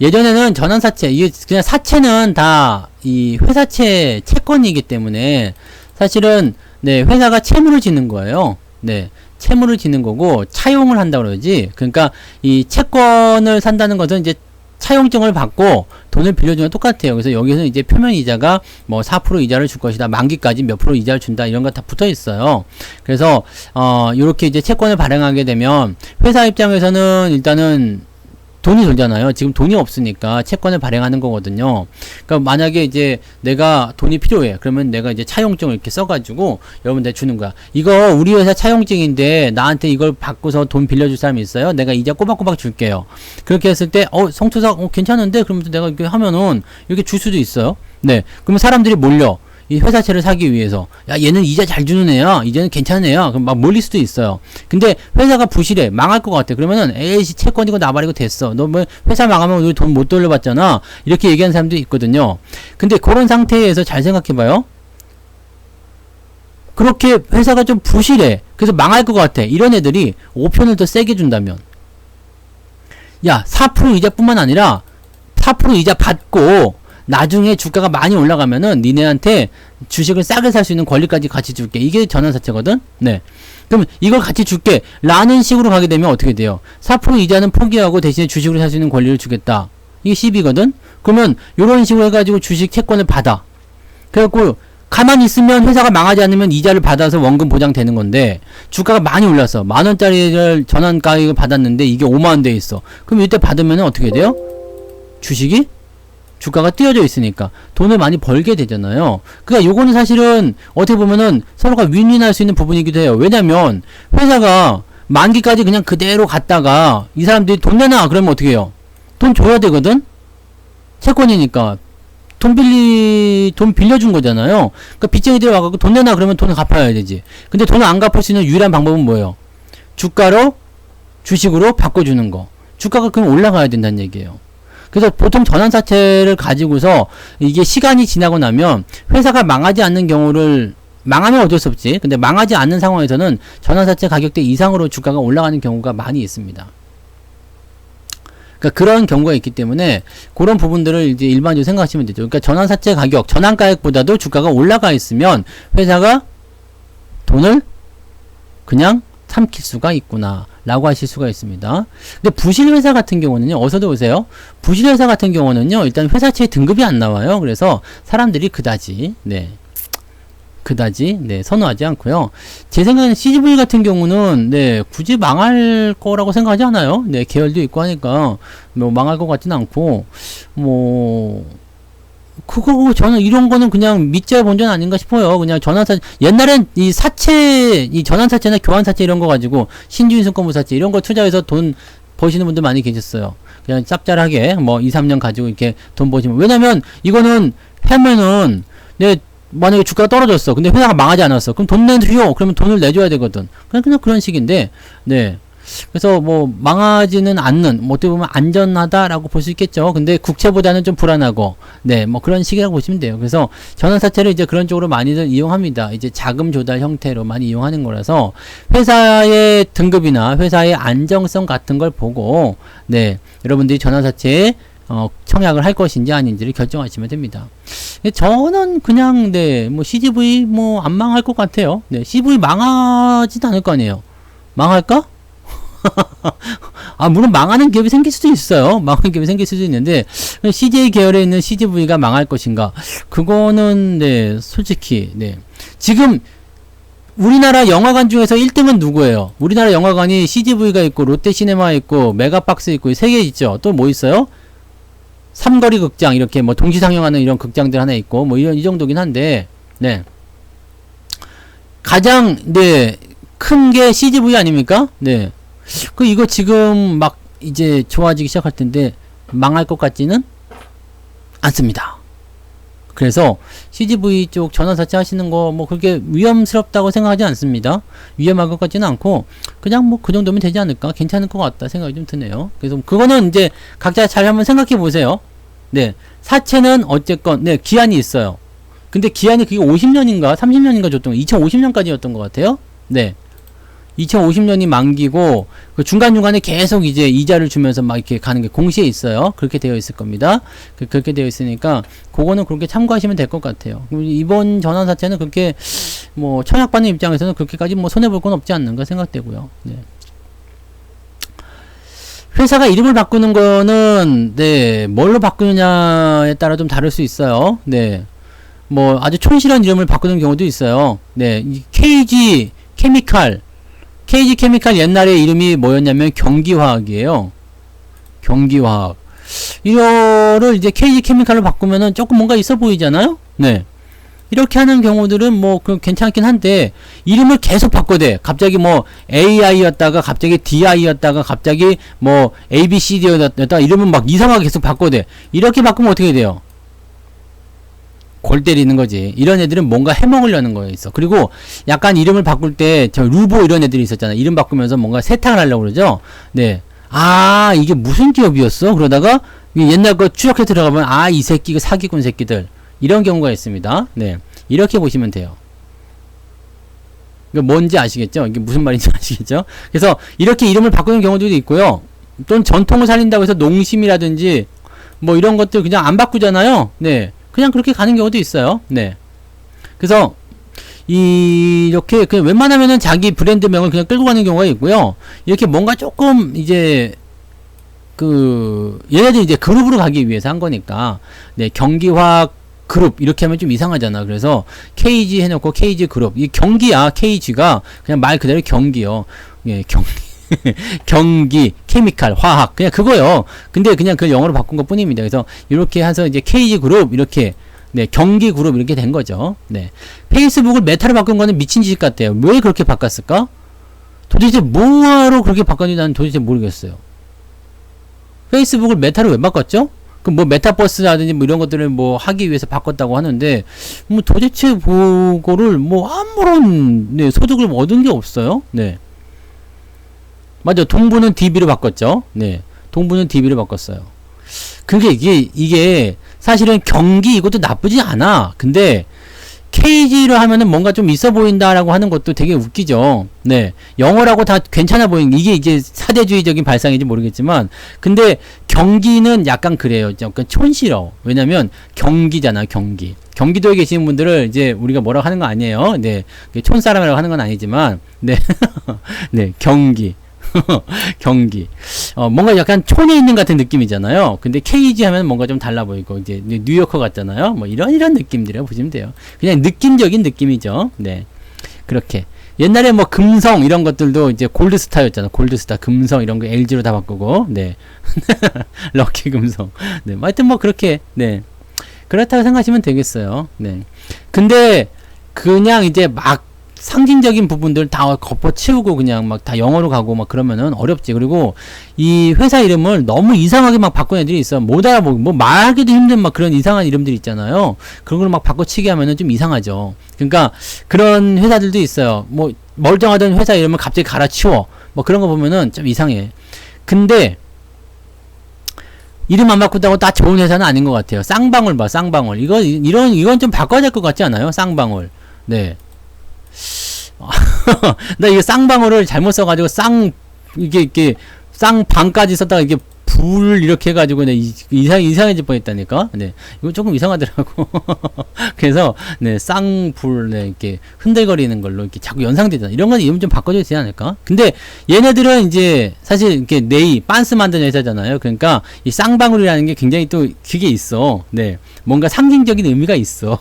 예전에는 전환사채, 이게 그냥 사채는 다 이 회사채 채권이기 때문에 사실은 네, 회사가 채무를 짓는 거예요. 네. 채무를 짓는 거고 차용을 한다 그러지. 그러니까 이 채권을 산다는 것은 이제 차용증을 받고 돈을 빌려주는 건 똑같아요. 그래서 여기서 이제 표면 이자가 뭐 4% 이자를 줄 것이다. 만기까지 몇 프로 이자를 준다. 이런 거 다 붙어 있어요. 그래서 요렇게 이제 채권을 발행하게 되면 회사 입장에서는 일단은 돈이 들잖아요. 지금 돈이 없으니까 채권을 발행하는 거거든요. 그러니까 만약에 이제 내가 돈이 필요해. 그러면 내가 이제 차용증을 이렇게 써가지고 여러분들 주는 거야. 이거 우리 회사 차용증인데 나한테 이걸 받고서 돈 빌려줄 사람이 있어요. 내가 이자 꼬박꼬박 줄게요. 그렇게 했을 때 성투사 괜찮은데 그러면서 내가 이렇게 하면은 이렇게 줄 수도 있어요. 네. 그러면 사람들이 몰려. 이 회사채를 사기 위해서 야 얘는 이자 잘 주는 애야 이제는 괜찮은 애야 그럼 막 몰릴 수도 있어요. 근데 회사가 부실해 망할 것 같아. 그러면은 에이씨 채권이고 나발이고 됐어 너 뭐 회사 망하면 우리 돈 못 돌려받잖아 이렇게 얘기하는 사람도 있거든요. 근데 그런 상태에서 잘 생각해봐요. 그렇게 회사가 좀 부실해 그래서 망할 것 같아. 이런 애들이 5편을 더 세게 준다면 야 4% 이자뿐만 아니라 4% 이자 받고 나중에 주가가 많이 올라가면은 니네한테 주식을 싸게 살 수 있는 권리까지 같이 줄게. 이게 전환사채거든? 네. 그럼 이걸 같이 줄게. 라는 식으로 가게 되면 어떻게 돼요? 4% 이자는 포기하고 대신에 주식을 살 수 있는 권리를 주겠다. 이게 10이거든? 그러면 요런 식으로 해가지고 주식 채권을 받아. 그래갖고 가만히 있으면 회사가 망하지 않으면 이자를 받아서 원금 보장되는 건데 주가가 많이 올랐어. 10,000원짜리를 전환가액을 받았는데 이게 50,000원 돼 있어. 그럼 이때 받으면 어떻게 돼요? 주식이 주가가 띄어져 있으니까 돈을 많이 벌게 되잖아요. 그러니까 요거는 사실은 어떻게 보면은 서로가 윈윈할 수 있는 부분이기도 해요. 왜냐면 회사가 만기까지 그냥 그대로 갔다가 이 사람들이 돈 내놔 그러면 어떻게 해요? 돈 줘야 되거든? 채권이니까 돈 빌려준 거잖아요. 그러니까 빚쟁이들이 와갖고 돈 내놔 그러면 돈을 갚아야 되지. 근데 돈을 안 갚을 수 있는 유일한 방법은 뭐예요? 주가로 주식으로 바꿔주는 거. 주가가 그럼 올라가야 된다는 얘기예요. 그래서 보통 전환사채를 가지고서 이게 시간이 지나고 나면 회사가 망하지 않는 경우를 망하면 어쩔 수 없지. 근데 망하지 않는 상황에서는 전환사채 가격대 이상으로 주가가 올라가는 경우가 많이 있습니다. 그러니까 그런 경우가 있기 때문에 그런 부분들을 이제 일반적으로 생각하시면 되죠. 그러니까 전환사채 가격, 전환가액보다도 주가가 올라가 있으면 회사가 돈을 그냥 삼킬 수가 있구나 라고 하실 수가 있습니다. 근데 부실회사 같은 경우는요, 어서도 오세요. 부실회사 같은 경우는요, 일단 회사채 등급이 안 나와요. 그래서 사람들이 그다지 선호하지 않고요. 제 생각에는 CGV 같은 경우는 굳이 망할 거라고 생각하지 않아요. 계열도 있고 하니까 뭐 망할 것 같지는 않고 그거 저는 이런 거는 그냥 믿자 본전 아닌가 싶어요. 그냥 전환사 옛날엔 이 전환사채나 교환사채 이런 거 가지고 신주인수권부사채 이런 거 투자해서 돈 버시는 분들 많이 계셨어요. 그냥 짭짤하게 뭐 2, 3년 가지고 이렇게 돈 버시면, 왜냐면 이거는 하면은 만약에 주가가 떨어졌어. 근데 회사가 망하지 않았어. 그럼 돈 내줘. 그러면 돈을 내줘야 되거든. 그냥 그런 식인데, 그래서 뭐 망하지는 않는, 뭐 어떻게 보면 안전하다라고 볼 수 있겠죠. 근데 국채보다는 좀 불안하고, 뭐 그런 식이라고 보시면 돼요. 그래서 전환사채를 이제 그런 쪽으로 많이들 이용합니다. 이제 자금 조달 형태로 많이 이용하는 거라서 회사의 등급이나 회사의 안정성 같은 걸 보고, 여러분들이 전환사채에 청약을 할 것인지 아닌지를 결정하시면 됩니다. 저는 그냥 뭐 CGV 뭐 안 망할 것 같아요. CGV 망하지도 않을 거 아니에요. 망할까? 물론 망하는 기업이 생길 수도 있어요. 망하는 기업이 생길 수도 있는데 CJ 계열에 있는 CGV가 망할 것인가? 그거는 솔직히 지금 우리나라 영화관 중에서 1등은 누구예요? 우리나라 영화관이 CGV가 있고 롯데시네마 있고 메가박스 있고 3개 있죠. 또 뭐 있어요? 삼거리 극장 이렇게 뭐 동시 상영하는 이런 극장들 하나 있고 뭐 이 정도긴 한데 가장 큰 게 CGV 아닙니까? 이거 지금 막 이제 좋아지기 시작할 텐데 망할 것 같지는 않습니다. 그래서 CGV 쪽 전환사채 하시는 거 뭐 그렇게 위험스럽다고 생각하지 않습니다. 위험할 것 같지는 않고 그냥 뭐 그 정도면 되지 않을까, 괜찮을 것 같다 생각이 좀 드네요. 그래서 그거는 이제 각자 잘 한번 생각해 보세요. 사채는 어쨌건 기한이 있어요. 근데 기한이 그게 50년인가 30년인가 줬던 거, 2050년까지였던 것 같아요. 2050년이 만기고 그 중간중간에 계속 이제 이자를 주면서 막 이렇게 가는 게 공시에 있어요. 그렇게 되어 있을 겁니다. 그렇게 되어 있으니까 그거는 그렇게 참고하시면 될 것 같아요. 이번 전환사채는 그렇게 뭐 청약받는 입장에서는 그렇게까지 뭐 손해볼 건 없지 않는가 생각되고요. 회사가 이름을 바꾸는 거는 뭘로 바꾸느냐에 따라 좀 다를 수 있어요. 뭐 아주 촌스러운 이름을 바꾸는 경우도 있어요. 이 KG 케미칼 옛날에 이름이 뭐였냐면 경기화학이에요. 경기화학. 이거를 이제 KG케미칼로 바꾸면은 조금 뭔가 있어 보이잖아요? 이렇게 하는 경우들은 뭐 괜찮긴 한데 이름을 계속 바꿔대. 갑자기 뭐 AI였다가 갑자기 DI였다가 갑자기 뭐 ABCD였다가 이름은 막 이상하게 계속 바꿔대. 이렇게 바꾸면 어떻게 돼요? 골 때리는 거지. 이런 애들은 뭔가 해먹으려는 거에 있어. 그리고 약간 이름을 바꿀 때 저 루보 이런 애들이 있었잖아. 이름 바꾸면서 뭔가 세탁을 하려고 그러죠. 이게 무슨 기업이었어? 그러다가 옛날 거 추적해 들어가면 이 새끼가 사기꾼 새끼들, 이런 경우가 있습니다. 이렇게 보시면 돼요. 이게 뭔지 아시겠죠? 이게 무슨 말인지 아시겠죠? 그래서 이렇게 이름을 바꾸는 경우들도 있고요. 또는 전통을 살린다고 해서 농심이라든지 뭐 이런 것들 그냥 안 바꾸잖아요. 그냥 그렇게 가는 경우도 있어요. 그래서 이렇게 그냥 웬만하면은 자기 브랜드명을 그냥 끌고 가는 경우가 있고요. 이렇게 뭔가 조금 이제 얘네들이 이제 그룹으로 가기 위해서 한 거니까 경기화학 그룹 이렇게 하면 좀 이상하잖아. 그래서 KG 해놓고 KG 그룹. 이 경기야. KG가 그냥 말 그대로 경기요. 예, 경기. 경기, 케미칼, 화학. 그냥 그거요. 근데 그냥 그 영어로 바꾼 것 뿐입니다. 그래서 이렇게 해서 이제 KG 그룹 이렇게 네, 경기 그룹 이렇게 된 거죠. 네. 페이스북을 메타로 바꾼 거는 미친 짓 같아요. 왜 그렇게 바꿨을까? 도대체 뭐하러 그렇게 바꿨는지 나는 도대체 모르겠어요. 페이스북을 메타로 왜 바꿨죠? 그 뭐 메타버스라든지 뭐 이런 것들을 뭐 하기 위해서 바꿨다고 하는데 뭐 도대체 그거를 뭐 아무런 네, 소득을 얻은 게 없어요. 네. 맞아. 동부는 DB로 바꿨죠. 네. 동부는 DB로 바꿨어요. 그게 이게 사실은 경기 이것도 나쁘지 않아. 근데 KG로 하면은 뭔가 좀 있어 보인다라고 하는 것도 되게 웃기죠. 네. 영어라고 다 괜찮아 보이는, 이게 이제 사대주의적인 발상인지 모르겠지만, 근데 경기는 약간 그래요. 약간 촌스러워. 왜냐면 경기잖아, 경기. 경기도에 계시는 분들을 이제 우리가 뭐라고 하는 거 아니에요. 네. 촌사람이라고 하는 건 아니지만, 네. 네. 경기. 경기. 뭔가 약간 촌에 있는 같은 느낌이잖아요. 근데 KG 하면 뭔가 좀 달라 보이고, 이제 뉴요커 같잖아요. 뭐 이런 느낌들이라고 보시면 돼요. 그냥 느낌적인 느낌이죠. 네. 그렇게. 옛날에 뭐 금성 이런 것들도 이제 골드스타였잖아. 골드스타, 금성 이런 거 LG로 다 바꾸고, 네. 럭키 금성. 네. 하여튼 뭐 그렇게, 네. 그렇다고 생각하시면 되겠어요. 네. 근데 그냥 이제 막 상징적인 부분들 다 덮어치우고 그냥 막 다 영어로 가고 막 그러면은 어렵지. 그리고 이 회사 이름을 너무 이상하게 막 바꾼 애들이 있어. 못 알아보고 뭐 말하기도 힘든 막 그런 이상한 이름들 있잖아요. 그런 걸 막 바꿔치기 하면은 좀 이상하죠. 그러니까 그런 회사들도 있어요. 뭐 멀쩡하던 회사 이름을 갑자기 갈아치워. 뭐 그런 거 보면은 좀 이상해. 근데 이름 안 바꾼다고 다 좋은 회사는 아닌 것 같아요. 쌍방울 봐, 쌍방울. 이건 좀 바꿔야 될 것 같지 않아요? 쌍방울. 네. 나 이게 쌍방울을 잘못 써가지고 이게 쌍방까지 썼다가 이게 불 이렇게 해가지고 네, 이상해질 뻔했다니까. 네, 이거 조금 이상하더라고. 그래서 네, 쌍불 네, 이렇게 흔들거리는 걸로 이렇게 자꾸 연상되잖아. 이런 건 이름 좀 바꿔줘야 되지 않을까? 근데 얘네들은 이제 사실 이렇게 빤스 만드는 회사잖아요. 그러니까 이 쌍방울이라는 게 굉장히 또 그게 있어. 네, 뭔가 상징적인 의미가 있어.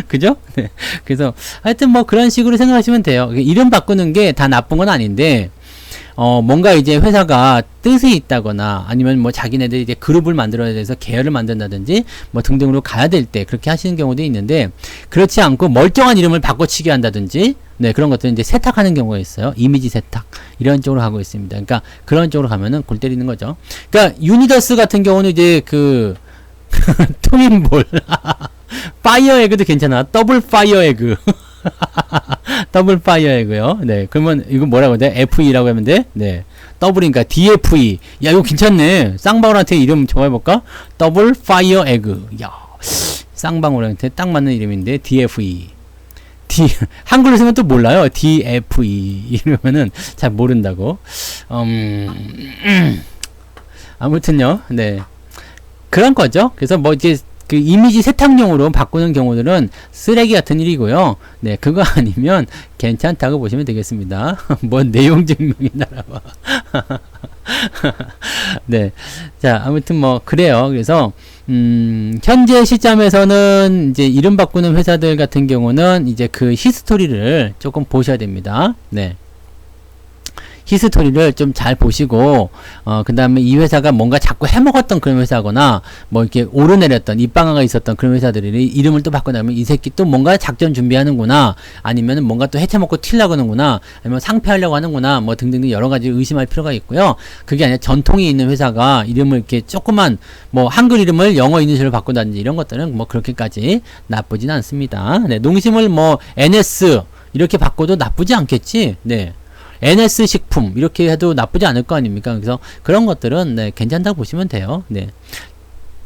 그죠? 네. 그래서 하여튼 뭐 그런 식으로 생각하시면 돼요. 이름 바꾸는 게 다 나쁜 건 아닌데. 뭔가 이제 회사가 뜻이 있다거나 아니면 뭐 자기네들이 이제 그룹을 만들어야 돼서 계열을 만든다든지 뭐 등등으로 가야 될 때 그렇게 하시는 경우도 있는데 그렇지 않고 멀쩡한 이름을 바꿔치기 한다든지 네, 그런 것들은 이제 세탁하는 경우가 있어요. 이미지 세탁. 이런 쪽으로 가고 있습니다. 그러니까 그런 쪽으로 가면은 골 때리는 거죠. 그러니까 유니더스 같은 경우는 이제 트윈볼. 파이어 에그도 괜찮아. 더블 파이어 에그. 더블 파이어 에그요. 네. 그러면 이거 뭐라고 돼? FE라고 하면 돼? 네. 더블이니까 DFE. 야, 이거 괜찮네. 쌍방울한테 이름 정해볼까? 더블 파이어 에그. 야, 쌍방울한테 딱 맞는 이름인데 DFE. 한글로 쓰면 또 몰라요. DFE. 이러면은 잘 모른다고. 아무튼요. 네. 그런 거죠. 그래서 뭐 이제 그 이미지 세탁용으로 바꾸는 경우들은 쓰레기 같은 일이고요. 네, 그거 아니면 괜찮다고 보시면 되겠습니다. 뭐 내용 증명이 나라봐. 네, 자 아무튼 뭐 그래요. 그래서 현재 시점에서는 이제 이름 바꾸는 회사들 같은 경우는 이제 그 히스토리를 조금 보셔야 됩니다. 네. 히스토리를 좀 잘 보시고 그 다음에 이 회사가 뭔가 자꾸 해먹었던 그런 회사거나 뭐 이렇게 오르내렸던 입방아가 있었던 그런 회사들이 이름을 또 바꿔나면 이 새끼 또 뭔가 작전 준비하는구나 아니면은 뭔가 또 해쳐먹고 튀려고 하는구나 아니면 상폐하려고 하는구나 뭐 등등등 여러가지 의심할 필요가 있고요. 그게 아니라 전통이 있는 회사가 이름을 이렇게 조그만 뭐 한글 이름을 영어 이니셜로 바꾼다든지 이런 것들은 뭐 그렇게까지 나쁘진 않습니다. 네, 농심을 뭐 NS 이렇게 바꿔도 나쁘지 않겠지. 네. NS식품 이렇게 해도 나쁘지 않을 거 아닙니까? 그래서 그런 것들은 네, 괜찮다고 보시면 돼요. 네.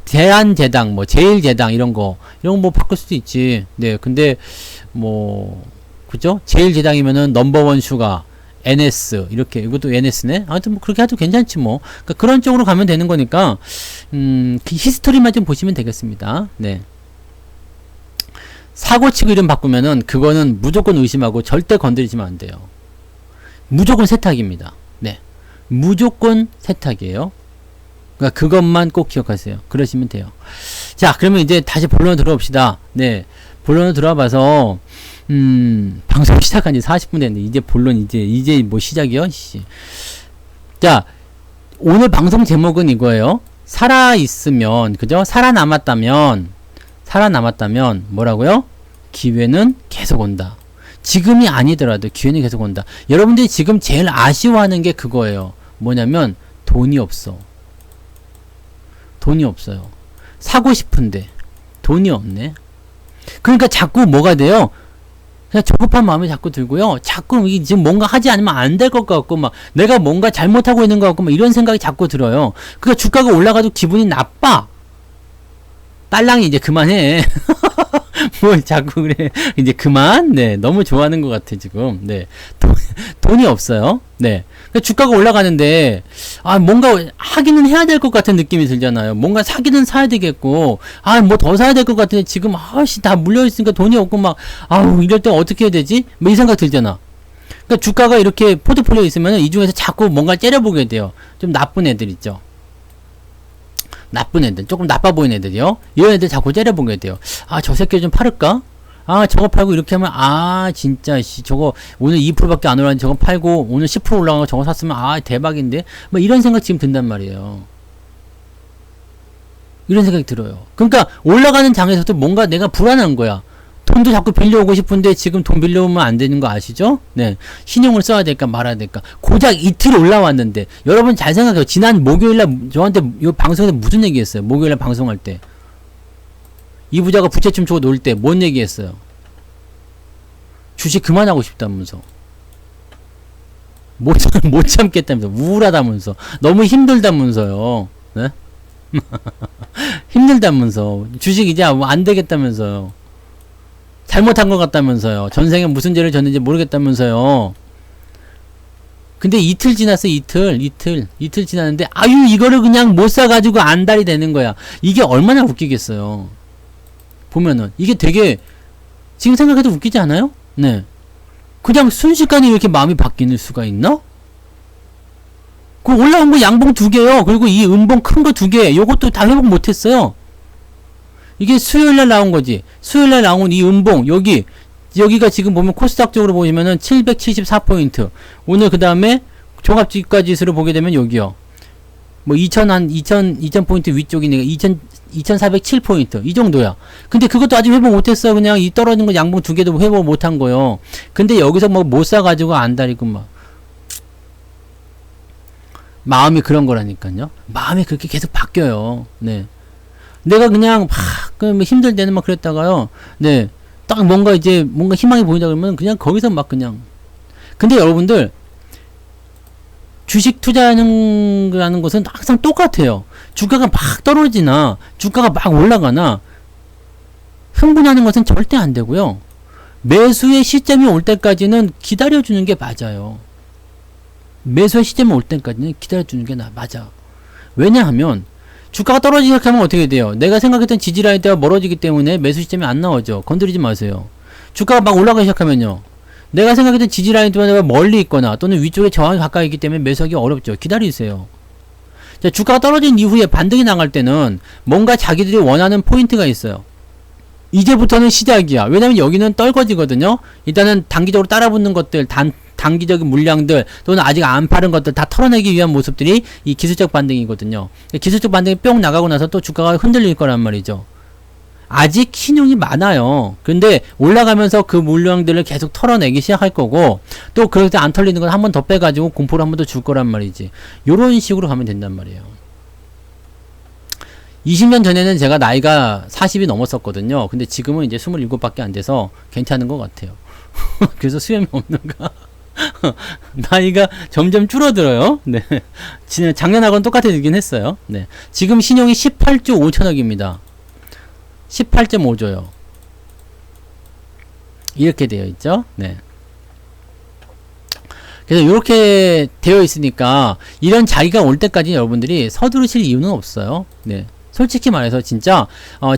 대한제당, 뭐 제일제당 이런 거 뭐 바꿀 수도 있지. 네, 근데 뭐 그죠? 제일제당이면은 넘버원 슈가 NS 이렇게 이것도 NS네. 아무튼 뭐 그렇게 해도 괜찮지 뭐. 그러니까 그런 쪽으로 가면 되는 거니까 그 히스토리만 좀 보시면 되겠습니다. 네. 사고치고 이름 바꾸면은 그거는 무조건 의심하고 절대 건드리시면 안 돼요. 무조건 세탁입니다. 네. 무조건 세탁이에요. 그러니까 그것만 꼭 기억하세요. 그러시면 돼요. 자, 그러면 이제 다시 본론으로 들어옵시다. 네. 본론으로 들어와봐서, 방송 시작한 지 40분 됐는데, 이제 본론, 이제 뭐 시작이요? 씨. 자, 오늘 방송 제목은 이거예요. 살아있으면, 그죠? 살아남았다면, 뭐라고요? 기회는 계속 온다. 지금이 아니더라도 기회는 계속 온다. 여러분들이 지금 제일 아쉬워하는 게 그거예요. 뭐냐면, 돈이 없어. 돈이 없어요. 사고 싶은데, 돈이 없네. 그러니까 자꾸 뭐가 돼요? 그냥 조급한 마음이 자꾸 들고요. 자꾸 지금 뭔가 하지 않으면 안 될 것 같고, 막, 내가 뭔가 잘못하고 있는 것 같고, 막 이런 생각이 자꾸 들어요. 그러니까 주가가 올라가도 기분이 나빠. 딸랑이 이제 그만해. 뭘 자꾸 그래. 이제 그만. 네. 너무 좋아하는 것 같아, 지금. 네. 돈이 없어요. 네. 그러니까 주가가 올라가는데, 뭔가 하기는 해야 될 것 같은 느낌이 들잖아요. 뭔가 사기는 사야 되겠고, 뭐 더 사야 될 것 같은데, 지금, 다 물려있으니까 돈이 없고, 막, 이럴 때 어떻게 해야 되지? 뭐 이 생각 들잖아. 그러니까 주가가 이렇게 포트폴리오에 있으면 이 중에서 자꾸 뭔가 째려보게 돼요. 좀 나쁜 애들 있죠. 나쁜 애들, 조금 나빠 보이는 애들이요. 이런 애들 자꾸 째려보게 돼요. 저 새끼 좀 팔을까? 저거 팔고 이렇게 하면, 진짜, 저거, 오늘 2%밖에 안 올랐는데 저거 팔고, 오늘 10% 올라간 거 저거 샀으면, 대박인데? 뭐 이런 생각 지금 든단 말이에요. 이런 생각이 들어요. 그러니까, 올라가는 장에서도 뭔가 내가 불안한 거야. 돈도 자꾸 빌려오고 싶은데 지금 돈 빌려오면 안 되는 거 아시죠? 네. 신용을 써야 될까 말아야 될까. 고작 이틀 올라왔는데, 여러분 잘 생각해요. 지난 목요일날 저한테 이 방송에서 무슨 얘기 했어요? 목요일날 방송할 때. 이 부자가 부채춤 추고 놀 때 뭔 얘기했어요? 주식 그만하고 싶다면서. 못 참겠다면서. 우울하다면서. 너무 힘들다면서요. 네? 힘들다면서. 주식 이제 안 되겠다면서요. 잘못한 것 같다면서요. 전생에 무슨 죄를 졌는지 모르겠다면서요. 근데 이틀 지났어, 이틀 지났는데, 이거를 그냥 못 사가지고 안달이 되는 거야. 이게 얼마나 웃기겠어요. 보면은. 이게 되게, 지금 생각해도 웃기지 않아요? 네. 그냥 순식간에 이렇게 마음이 바뀌는 수가 있나? 그 올라온 거 양봉 2개요. 그리고 이 음봉 큰 거 2개. 요것도 다 회복 못했어요. 이게 수요일날 나온 거지. 수요일날 나온 이 음봉, 여기가 지금 보면 코스닥 쪽으로 보시면은 774포인트. 오늘 그 다음에 종합주가 지수를 보게 되면 여기요. 뭐 2000포인트 위쪽이니까 2407포인트. 이 정도야. 근데 그것도 아직 회복 못했어. 그냥 이 떨어진 거 양봉 2개도 회복 못한 거요. 근데 여기서 뭐 못 사가지고 안달이고 막. 마음이 그런 거라니까요. 마음이 그렇게 계속 바뀌어요. 네. 내가 그냥 힘들 때는 막 그랬다가요. 네. 딱 뭔가 희망이 보인다 그러면 그냥 거기서 막 그냥. 근데 여러분들 주식 투자하는 것은 항상 똑같아요. 주가가 막 떨어지나 주가가 막 올라가나 흥분하는 것은 절대 안 되고요. 매수의 시점이 올 때까지는 기다려주는 게 맞아요. 매수의 시점이 올 때까지는 기다려주는 게 맞아. 왜냐하면 주가가 떨어지기 시작하면 어떻게 돼요? 내가 생각했던 지지라인대와 멀어지기 때문에 매수 시점이 안 나오죠. 건드리지 마세요. 주가가 막 올라가기 시작하면요. 내가 생각했던 지지라인대와 멀리 있거나 또는 위쪽에 저항이 가까이 있기 때문에 매수하기 어렵죠. 기다리세요. 자, 주가가 떨어진 이후에 반등이 나갈 때는 뭔가 자기들이 원하는 포인트가 있어요. 이제부터는 시작이야. 왜냐면 여기는 떨거지거든요. 일단은 단기적으로 따라붙는 것들, 단기적인 물량들 또는 아직 안 팔은 것들 다 털어내기 위한 모습들이 이 기술적 반등이거든요. 기술적 반등이 뿅 나가고 나서 또 주가가 흔들릴 거란 말이죠. 아직 신용이 많아요. 근데 올라가면서 그 물량들을 계속 털어내기 시작할 거고 또 그럴 때 안 털리는 건 한 번 더 빼가지고 공포를 한 번 더 줄 거란 말이지. 요런 식으로 가면 된단 말이에요. 20년 전에는 제가 나이가 40이 넘었었거든요. 근데 지금은 이제 27밖에 안 돼서 괜찮은 것 같아요. 그래서 수염이 없는가? 나이가 점점 줄어들어요. 네. 작년하고는 똑같아지긴 했어요. 네. 지금 신용이 18조 5천억입니다. 18.5조요. 이렇게 되어 있죠. 네. 그래서 이렇게 되어 있으니까 이런 자리가 올 때까지 여러분들이 서두르실 이유는 없어요. 네. 솔직히 말해서 진짜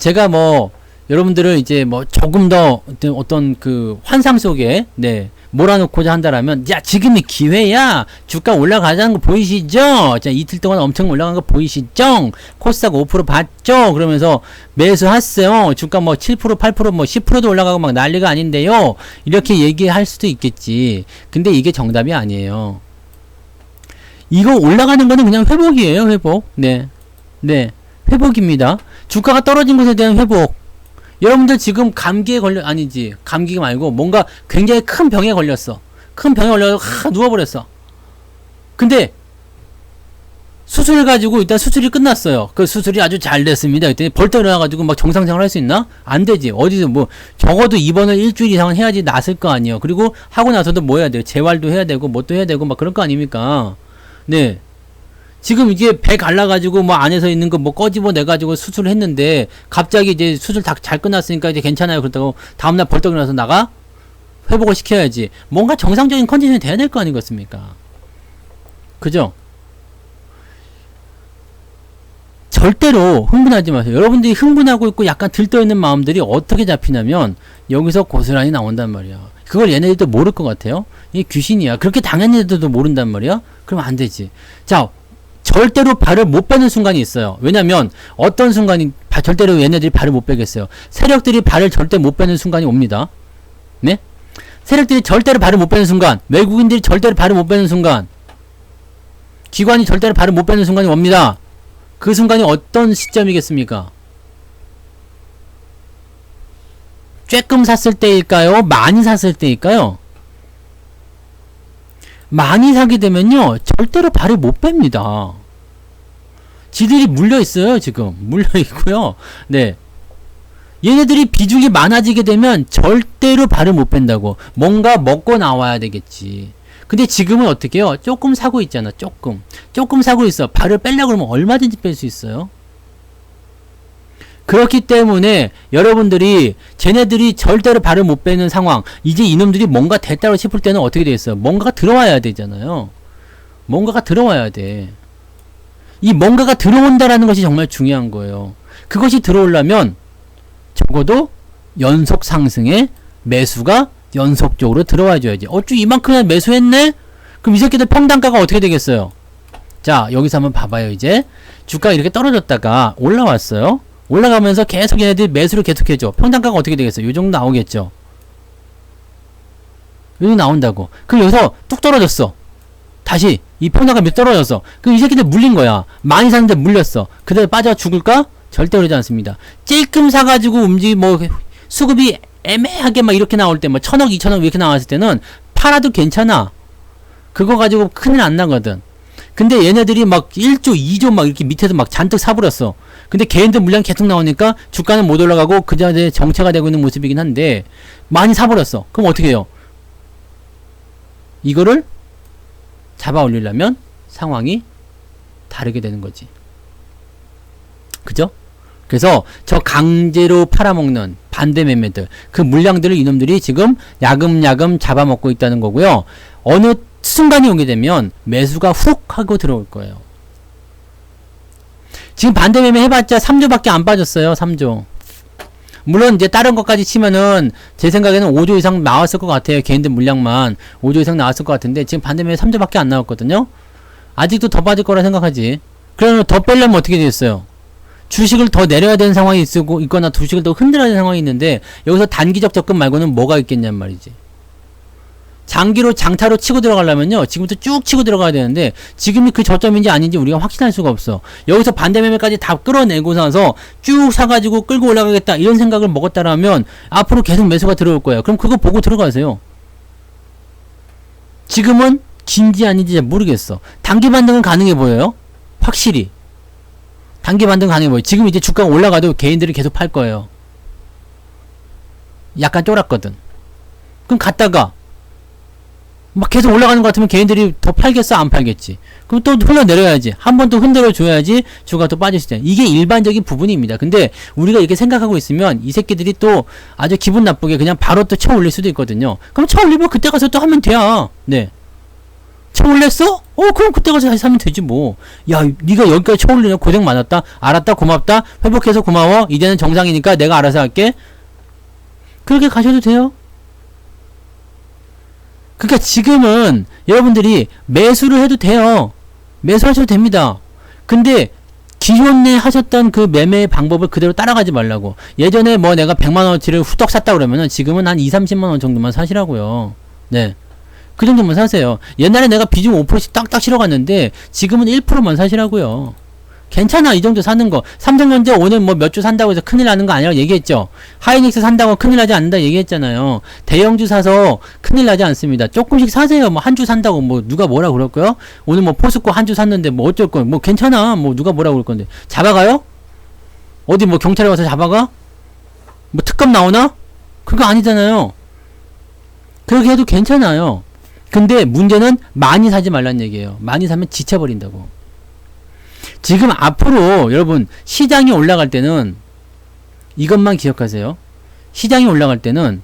제가 뭐 여러분들을 이제 뭐 조금 더 어떤 그 환상 속에 네 몰아놓고자 한다라면, 야, 지금이 기회야! 주가 올라가자는 거 보이시죠? 자, 이틀 동안 엄청 올라간 거 보이시죠? 코스닥 5% 봤죠? 그러면서 매수하세요. 주가 뭐 7%, 8%, 뭐 10%도 올라가고 막 난리가 아닌데요. 이렇게 얘기할 수도 있겠지. 근데 이게 정답이 아니에요. 이거 올라가는 거는 그냥 회복이에요, 회복. 네. 네. 회복입니다. 주가가 떨어진 것에 대한 회복. 여러분들 지금 감기에 아니지. 감기가 말고 뭔가 굉장히 큰 병에 걸렸어. 큰 병에 걸려서 누워버렸어. 근데 수술해가지고 일단 수술이 끝났어요. 그 수술이 아주 잘 됐습니다. 그때 벌떡 일어나가지고 막 정상생활 할 수 있나? 안 되지. 어디서 뭐 적어도 입원을 일주일 이상은 해야지 낫을 거 아니에요. 그리고 하고 나서도 뭐 해야 돼요? 재활도 해야 되고 뭐 또 해야 되고 막 그럴 거 아닙니까? 네. 지금 이게 배 갈라가지고 뭐 안에서 있는 거 뭐 꺼집어 내가지고 수술을 했는데 갑자기 이제 수술 다 잘 끝났으니까 이제 괜찮아요. 그렇다고 다음날 벌떡 일어나서 나가? 회복을 시켜야지. 뭔가 정상적인 컨디션이 돼야 될 거 아니겠습니까? 그죠? 절대로 흥분하지 마세요. 여러분들이 흥분하고 있고 약간 들떠있는 마음들이 어떻게 잡히냐면 여기서 고스란히 나온단 말이야. 그걸 얘네들도 모를 것 같아요. 이게 귀신이야. 그렇게 당연히 애들도 모른단 말이야. 그러면 안 되지. 자, 절대로 발을 못 빼는 순간이 있어요. 왜냐면 어떤 순간이 절대로 얘네들이 발을 못 빼겠어요. 세력들이 발을 절대 못 빼는 순간이 옵니다. 네? 세력들이 절대로 발을 못 빼는 순간, 외국인들이 절대로 발을 못 빼는 순간, 기관이 절대로 발을 못 빼는 순간이 옵니다. 그 순간이 어떤 시점이겠습니까? 쬐끔 샀을 때일까요? 많이 샀을 때일까요? 많이 사게 되면요, 절대로 발을 못 뺍니다. 지들이 물려있어요, 지금. 물려있고요. 네. 얘네들이 비중이 많아지게 되면 절대로 발을 못 뺀다고. 뭔가 먹고 나와야 되겠지. 근데 지금은 어떻게 해요? 조금 사고 있잖아, 조금. 조금 사고 있어. 발을 빼려고 그러면 얼마든지 뺄 수 있어요. 그렇기 때문에 여러분들이 쟤네들이 절대로 발을 못 빼는 상황, 이제 이놈들이 뭔가 됐다고 싶을 때는 어떻게 되겠어요? 뭔가가 들어와야 되잖아요. 뭔가가 들어와야 돼. 이 뭔가가 들어온다라는 것이 정말 중요한 거예요. 그것이 들어오려면 적어도 연속 상승에 매수가 연속적으로 들어와 줘야지. 어쭈 이만큼이나 매수했네? 그럼 이 새끼들 평단가가 어떻게 되겠어요? 자, 여기서 한번 봐봐요. 이제 주가가 이렇게 떨어졌다가 올라왔어요. 올라가면서 계속 얘네들이 매수를 계속해줘. 평단가가 어떻게 되겠어요? 요 정도 나오겠죠. 요 정도 나온다고. 그럼 여기서 뚝 떨어졌어. 다시 이 평단가 몇 떨어졌어. 그럼 이 새끼들 물린 거야. 많이 샀는데 물렸어. 그대로 빠져 죽을까? 절대 그러지 않습니다. 찔끔 사가지고 뭐 수급이 애매하게 막 이렇게 나올 때 뭐 1000억 2000억 이렇게 나왔을 때는 팔아도 괜찮아. 그거 가지고 큰일 안 나거든. 근데 얘네들이 막 1조 2조 막 이렇게 밑에서 막 잔뜩 사버렸어. 근데 개인들 물량 계속 나오니까 주가는 못 올라가고 그 자리에 정체가 되고 있는 모습이긴 한데 많이 사버렸어. 그럼 어떻게 해요? 이거를 잡아 올리려면 상황이 다르게 되는 거지. 그죠? 그래서 저 강제로 팔아먹는 반대 매매들, 그 물량들을 이놈들이 지금 야금야금 잡아먹고 있다는 거고요. 어느 순간이 오게 되면 매수가 훅 하고 들어올 거예요. 지금 반대 매매 해봤자 3조밖에 안 빠졌어요. 3조. 물론 이제 다른 것까지 치면은 제 생각에는 5조 이상 나왔을 것 같아요. 개인들 물량만 5조 이상 나왔을 것 같은데 지금 반대 매매 3조밖에 안 나왔거든요. 아직도 더 빠질 거라 생각하지. 그러면 더 빼려면 어떻게 되겠어요? 주식을 더 내려야 되는 상황이 있거나 주식을 더 흔들어야 되는 상황이 있는데 여기서 단기적 접근 말고는 뭐가 있겠냔 말이지. 장기로 장타로 치고 들어가려면요 지금부터 쭉 치고 들어가야 되는데 지금이 그 저점인지 아닌지 우리가 확신할 수가 없어. 여기서 반대 매매까지 다 끌어내고 나서 쭉 사가지고 끌고 올라가겠다 이런 생각을 먹었다라면 앞으로 계속 매수가 들어올 거예요. 그럼 그거 보고 들어가세요. 지금은 진지 아닌지 잘 모르겠어. 단기 반등은 가능해 보여요. 확실히 단기 반등 가능해 보여요. 지금 이제 주가가 올라가도 개인들이 계속 팔 거예요. 약간 쫄았거든. 그럼 갔다가 막 계속 올라가는 것 같으면 개인들이 더 팔겠어? 안 팔겠지? 그럼 또 흘러내려야지. 한 번 또 흔들어 줘야지 주가 또 빠질 수 있잖아. 이게 일반적인 부분입니다. 근데 우리가 이렇게 생각하고 있으면 이 새끼들이 또 아주 기분 나쁘게 그냥 바로 또 쳐 올릴 수도 있거든요. 그럼 쳐 올리면 그때 가서 또 하면 돼야. 네. 쳐 올렸어? 그럼 그때 가서 다시 사면 되지 뭐. 야, 니가 여기까지 쳐 올리냐? 고생 많았다. 알았다. 고맙다. 회복해서 고마워. 이제는 정상이니까 내가 알아서 할게. 그렇게 가셔도 돼요. 그러니까 지금은 여러분들이 매수를 해도 돼요. 매수하셔도 됩니다. 근데 기존에 하셨던 그 매매 방법을 그대로 따라가지 말라고. 예전에 뭐 내가 100만원어치를 후떡 샀다 그러면은 지금은 한 2, 30만원 정도만 사시라고요. 네. 그 정도만 사세요. 옛날에 내가 비중 5%씩 딱딱 실어갔는데 지금은 1%만 사시라고요. 괜찮아. 이 정도 사는 거. 삼성전자 오늘 뭐 몇 주 산다고 해서 큰일 나는 거 아니라고 얘기했죠. 하이닉스 산다고 큰일 나지 않는다 얘기했잖아요. 대형주 사서 큰일 나지 않습니다. 조금씩 사세요. 뭐 한 주 산다고 뭐 누가 뭐라 그럴 거요? 오늘 뭐 포스코 한 주 샀는데 뭐 어쩔 거요? 뭐 괜찮아. 뭐 누가 뭐라 그럴 건데. 잡아가요? 어디 뭐 경찰에 가서 잡아가? 뭐 특검 나오나? 그거 아니잖아요. 그렇게 해도 괜찮아요. 근데 문제는 많이 사지 말란 얘기예요. 많이 사면 지쳐버린다고. 지금 앞으로 여러분 시장이 올라갈 때는 이것만 기억하세요. 시장이 올라갈 때는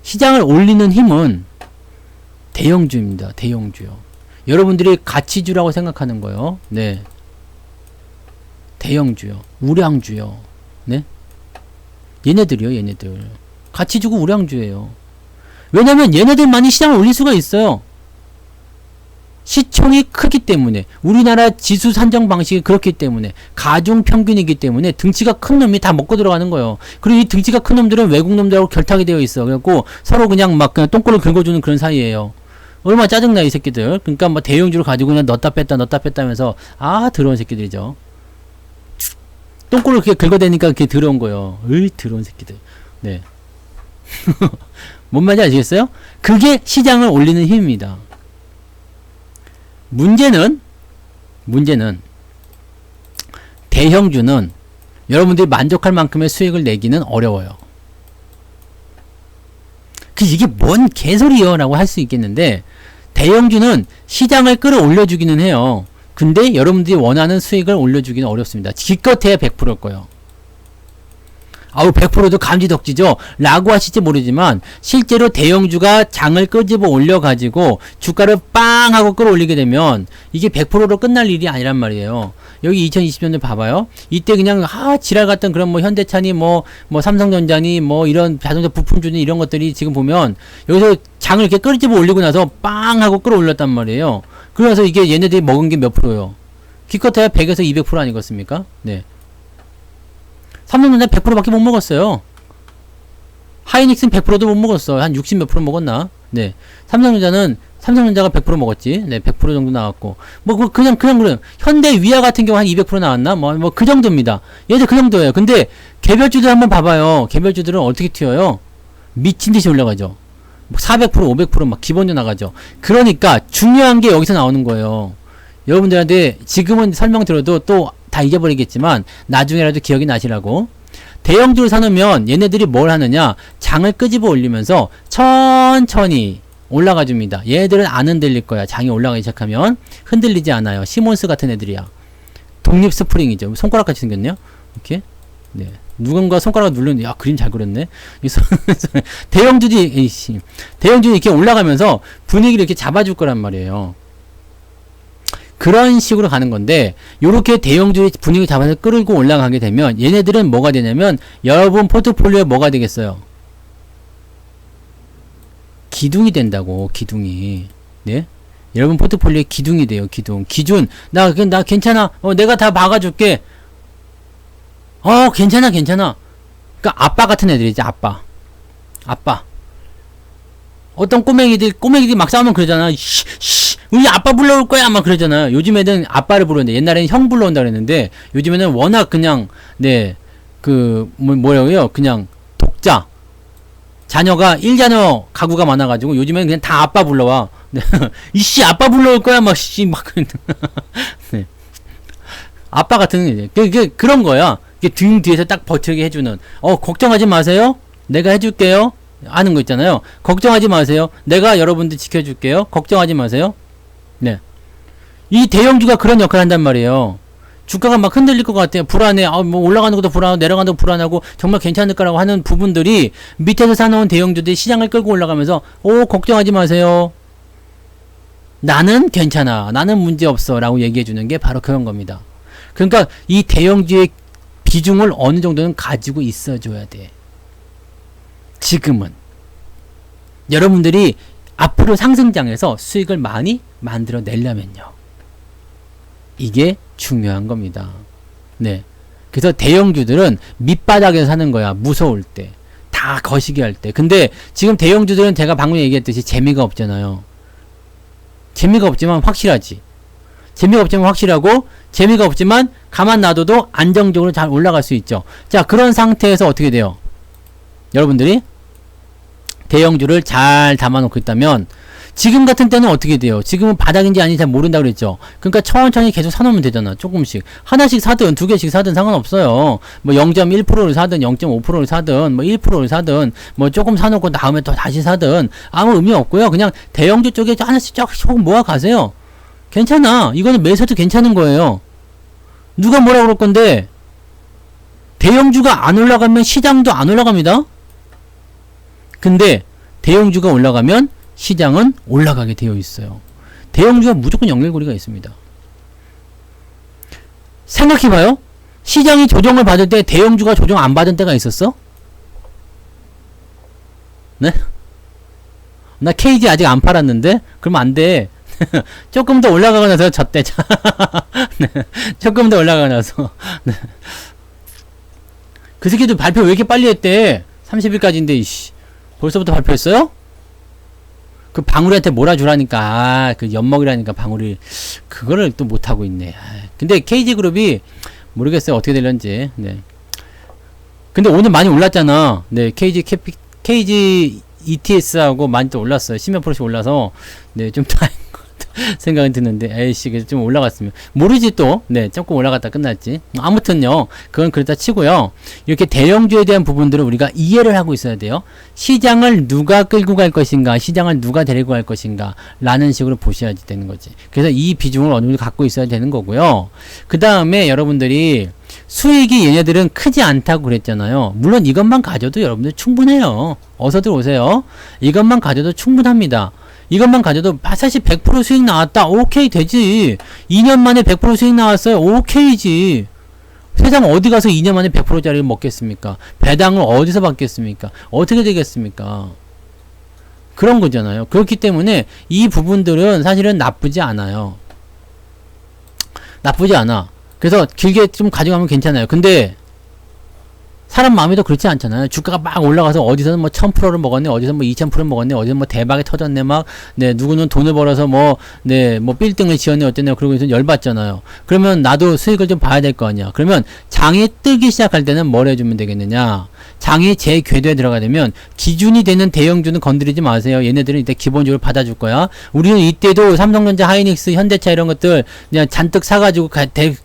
시장을 올리는 힘은 대형주입니다. 대형주요. 여러분들이 가치주라고 생각하는 거요. 네. 대형주요. 우량주요. 네. 얘네들이요. 얘네들. 가치주고 우량주예요. 왜냐면 얘네들만이 시장을 올릴 수가 있어요. 시총이 크기 때문에, 우리나라 지수 산정 방식이 그렇기 때문에, 가중 평균이기 때문에 등치가 큰 놈이 다 먹고 들어가는 거예요. 그리고 이 등치가 큰 놈들은 외국 놈들하고 결탁이 되어 있어. 그래갖고 서로 그냥 막 그냥 똥꼬를 긁어주는 그런 사이예요. 얼마나 짜증나 이 새끼들. 그러니까 뭐 대형주를 가지고 그냥 넣었다 뺐다 하면서 더러운 새끼들이죠. 똥꼬를 그렇게 긁어대니까 그렇게 더러운 거예요. 더러운 새끼들. 네. 뭔 말인지 아시겠어요? 그게 시장을 올리는 힘입니다. 문제는 대형주는 여러분들이 만족할 만큼의 수익을 내기는 어려워요. 이게 뭔 개소리요? 라고 할 수 있겠는데, 대형주는 시장을 끌어올려주기는 해요. 근데 여러분들이 원하는 수익을 올려주기는 어렵습니다. 기껏해야 100%일 거예요. 100%도 감지덕지죠? 라고 하실지 모르지만, 실제로 대형주가 장을 끄집어 올려가지고, 주가를 빵! 하고 끌어올리게 되면, 이게 100%로 끝날 일이 아니란 말이에요. 여기 2020년을 봐봐요. 이때 그냥, 지랄 같던 그런 뭐 현대차니, 뭐 삼성전자니, 뭐 이런 자동차 부품주니 이런 것들이 지금 보면, 여기서 장을 이렇게 끄집어 올리고 나서 빵! 하고 끌어올렸단 말이에요. 그래서 이게 얘네들이 먹은 게 몇 프로요? 기껏해야 100에서 200% 아니겠습니까? 네. 삼성전자 100%밖에 못 먹었어요. 하이닉스는 100%도 못 먹었어. 한 60 몇 프로 먹었나? 네. 삼성전자가 100% 먹었지. 네, 100% 정도 나왔고. 그냥 그래요. 현대 위아 같은 경우 한 200% 나왔나? 그 정도입니다. 얘들 그 정도예요. 근데 개별주들 한번 봐봐요. 개별주들은 어떻게 튀어요? 미친 듯이 올라가죠. 400%, 500% 막 기본적으로 나가죠. 그러니까 중요한 게 여기서 나오는 거예요. 여러분들한테 지금은 설명 들어도 또 다 잊어버리겠지만 나중에라도 기억이 나시라고. 대형주를 사놓으면 얘네들이 뭘 하느냐, 장을 끄집어 올리면서 천천히 올라가 줍니다. 얘들은 안 흔들릴 거야. 장이 올라가기 시작하면 흔들리지 않아요. 시몬스 같은 애들이야. 독립 스프링이죠. 손가락같이 생겼네요. 이렇게. 네. 누군가 손가락을 누르는데, 그림 잘 그렸네. 대형주들이 이렇게 올라가면서 분위기를 이렇게 잡아줄 거란 말이에요. 그런 식으로 가는 건데, 요렇게 대형주의 분위기 잡아서 끌고 올라가게 되면 얘네들은 뭐가 되냐면 여러분 포트폴리오에 뭐가 되겠어요? 기둥이 된다고. 기둥이. 네? 여러분 포트폴리오에 기둥이 돼요. 기준. 나 괜찮아. 내가 다 박아줄게. 괜찮아. 그러니까 아빠 같은 애들이지. 아빠. 어떤 꼬맹이들이 막 싸우면 그러잖아. 우리 아빠 불러올 거야! 막 그러잖아요. 요즘 애들은 아빠를 부르는데, 옛날에는 형 불러온다 그랬는데, 요즘에는 워낙 그냥, 네, 뭐라고요? 그냥, 독자. 자녀가 1자녀 가구가 많아가지고, 요즘에는 그냥 다 아빠 불러와. 네. 아빠 불러올 거야! 막 네. 아빠 같은, 그런 거야. 등 뒤에서 딱 버티게 해주는. 걱정하지 마세요. 내가 해줄게요. 하는 거 있잖아요. 걱정하지 마세요. 내가 여러분들 지켜줄게요. 걱정하지 마세요. 네. 이 대형주가 그런 역할을 한단 말이에요. 주가가 막 흔들릴 것 같아요. 불안해. 뭐 올라가는 것도 불안하고 내려가는 것도 불안하고 정말 괜찮을까라고 하는 부분들이 밑에서 사놓은 대형주들이 시장을 끌고 올라가면서 걱정하지 마세요. 나는 괜찮아. 나는 문제없어. 라고 얘기해주는 게 바로 그런 겁니다. 그러니까 이 대형주의 비중을 어느 정도는 가지고 있어줘야 돼. 지금은. 여러분들이 앞으로 상승장에서 수익을 많이 만들어 내려면요. 이게 중요한 겁니다. 네. 그래서 대형주들은 밑바닥에서 사는 거야. 무서울 때. 다 거시기 할 때. 근데 지금 대형주들은 제가 방금 얘기했듯이 재미가 없잖아요. 재미가 없지만 확실하지. 재미가 없지만 확실하고, 재미가 없지만 가만 놔둬도 안정적으로 잘 올라갈 수 있죠. 자, 그런 상태에서 어떻게 돼요? 여러분들이 대형주를 잘 담아놓고 있다면 지금 같은 때는 어떻게 돼요? 지금은 바닥인지 아닌지 잘 모른다고 그랬죠. 그러니까 천천히 계속 사놓으면 되잖아. 조금씩. 하나씩 사든 두 개씩 사든 상관없어요. 뭐 0.1%를 사든 0.5%를 사든 뭐 1%를 사든 뭐 조금 사놓고 다음에 또 다시 사든 아무 의미 없고요. 그냥 대형주 쪽에 하나씩 쫙 모아 가세요. 괜찮아. 이거는 매수도 괜찮은 거예요. 누가 뭐라 그럴 건데 대형주가 안 올라가면 시장도 안 올라갑니다. 근데 대형주가 올라가면 시장은 올라가게 되어 있어요. 대형주와 무조건 연결고리가 있습니다. 생각해봐요. 시장이 조정을 받을 때 대형주가 조정 안 받은 때가 있었어? 네? 나 KG 아직 안 팔았는데? 그러면 안 돼. 조금 더 올라가고 나서 졌대. 네. 조금 더 올라가고 나서. 네. 그 새끼들 발표 왜 이렇게 빨리 했대? 30일까지인데, 이씨. 벌써부터 발표했어요? 그 방울이한테 몰아주라니까, 그 엿먹이라니까 방울이 그거를 또 못하고 있네. 근데 KG그룹이 모르겠어요. 어떻게 될런지. 네. 근데 오늘 많이 올랐잖아. 네. KG ETS하고 많이 또 올랐어요. 10몇 프로씩 올라서, 네. 좀 다행인 것 같아. 생각은 드는데, 에이씨, 좀 올라갔으면. 모르지 또. 네. 조금 올라갔다 끝났지. 아무튼요. 그건 그렇다 치고요. 이렇게 대형주에 대한 부분들을 우리가 이해를 하고 있어야 돼요. 시장을 누가 끌고 갈 것인가, 시장을 누가 데리고 갈 것인가, 라는 식으로 보셔야 되는 거지. 그래서 이 비중을 어느 정도 갖고 있어야 되는 거고요. 그 다음에 여러분들이 수익이 얘네들은 크지 않다고 그랬잖아요. 물론 이것만 가져도 여러분들 충분해요. 어서들 오세요. 이것만 가져도 충분합니다. 이것만 가져도 사실 100% 수익 나왔다. 오케이 되지. 2년 만에 100% 수익 나왔어요. 오케이지. 세상 어디 가서 2년 만에 100%짜리를 먹겠습니까? 배당을 어디서 받겠습니까? 어떻게 되겠습니까? 그런 거잖아요. 그렇기 때문에 이 부분들은 사실은 나쁘지 않아요. 나쁘지 않아. 그래서 길게 좀 가져가면 괜찮아요. 근데 사람 마음이 더 그렇지 않잖아요. 주가가 막 올라가서 어디서는 뭐 1000%를 먹었네, 어디서 뭐 2000%를 먹었네, 어디서 뭐 대박이 터졌네, 막, 네, 누구는 돈을 벌어서 뭐, 네, 뭐 빌딩을 지었네, 어땠네, 그러고 있으면 열받잖아요. 그러면 나도 수익을 좀 봐야 될 거 아니야. 그러면 장이 뜨기 시작할 때는 뭘 해주면 되겠느냐. 장이 제 궤도에 들어가게 되면 기준이 되는 대형주는 건드리지 마세요. 얘네들은 이때 기본적으로 받아줄 거야. 우리는 이때도 삼성전자, 하이닉스, 현대차 이런 것들 그냥 잔뜩 사가지고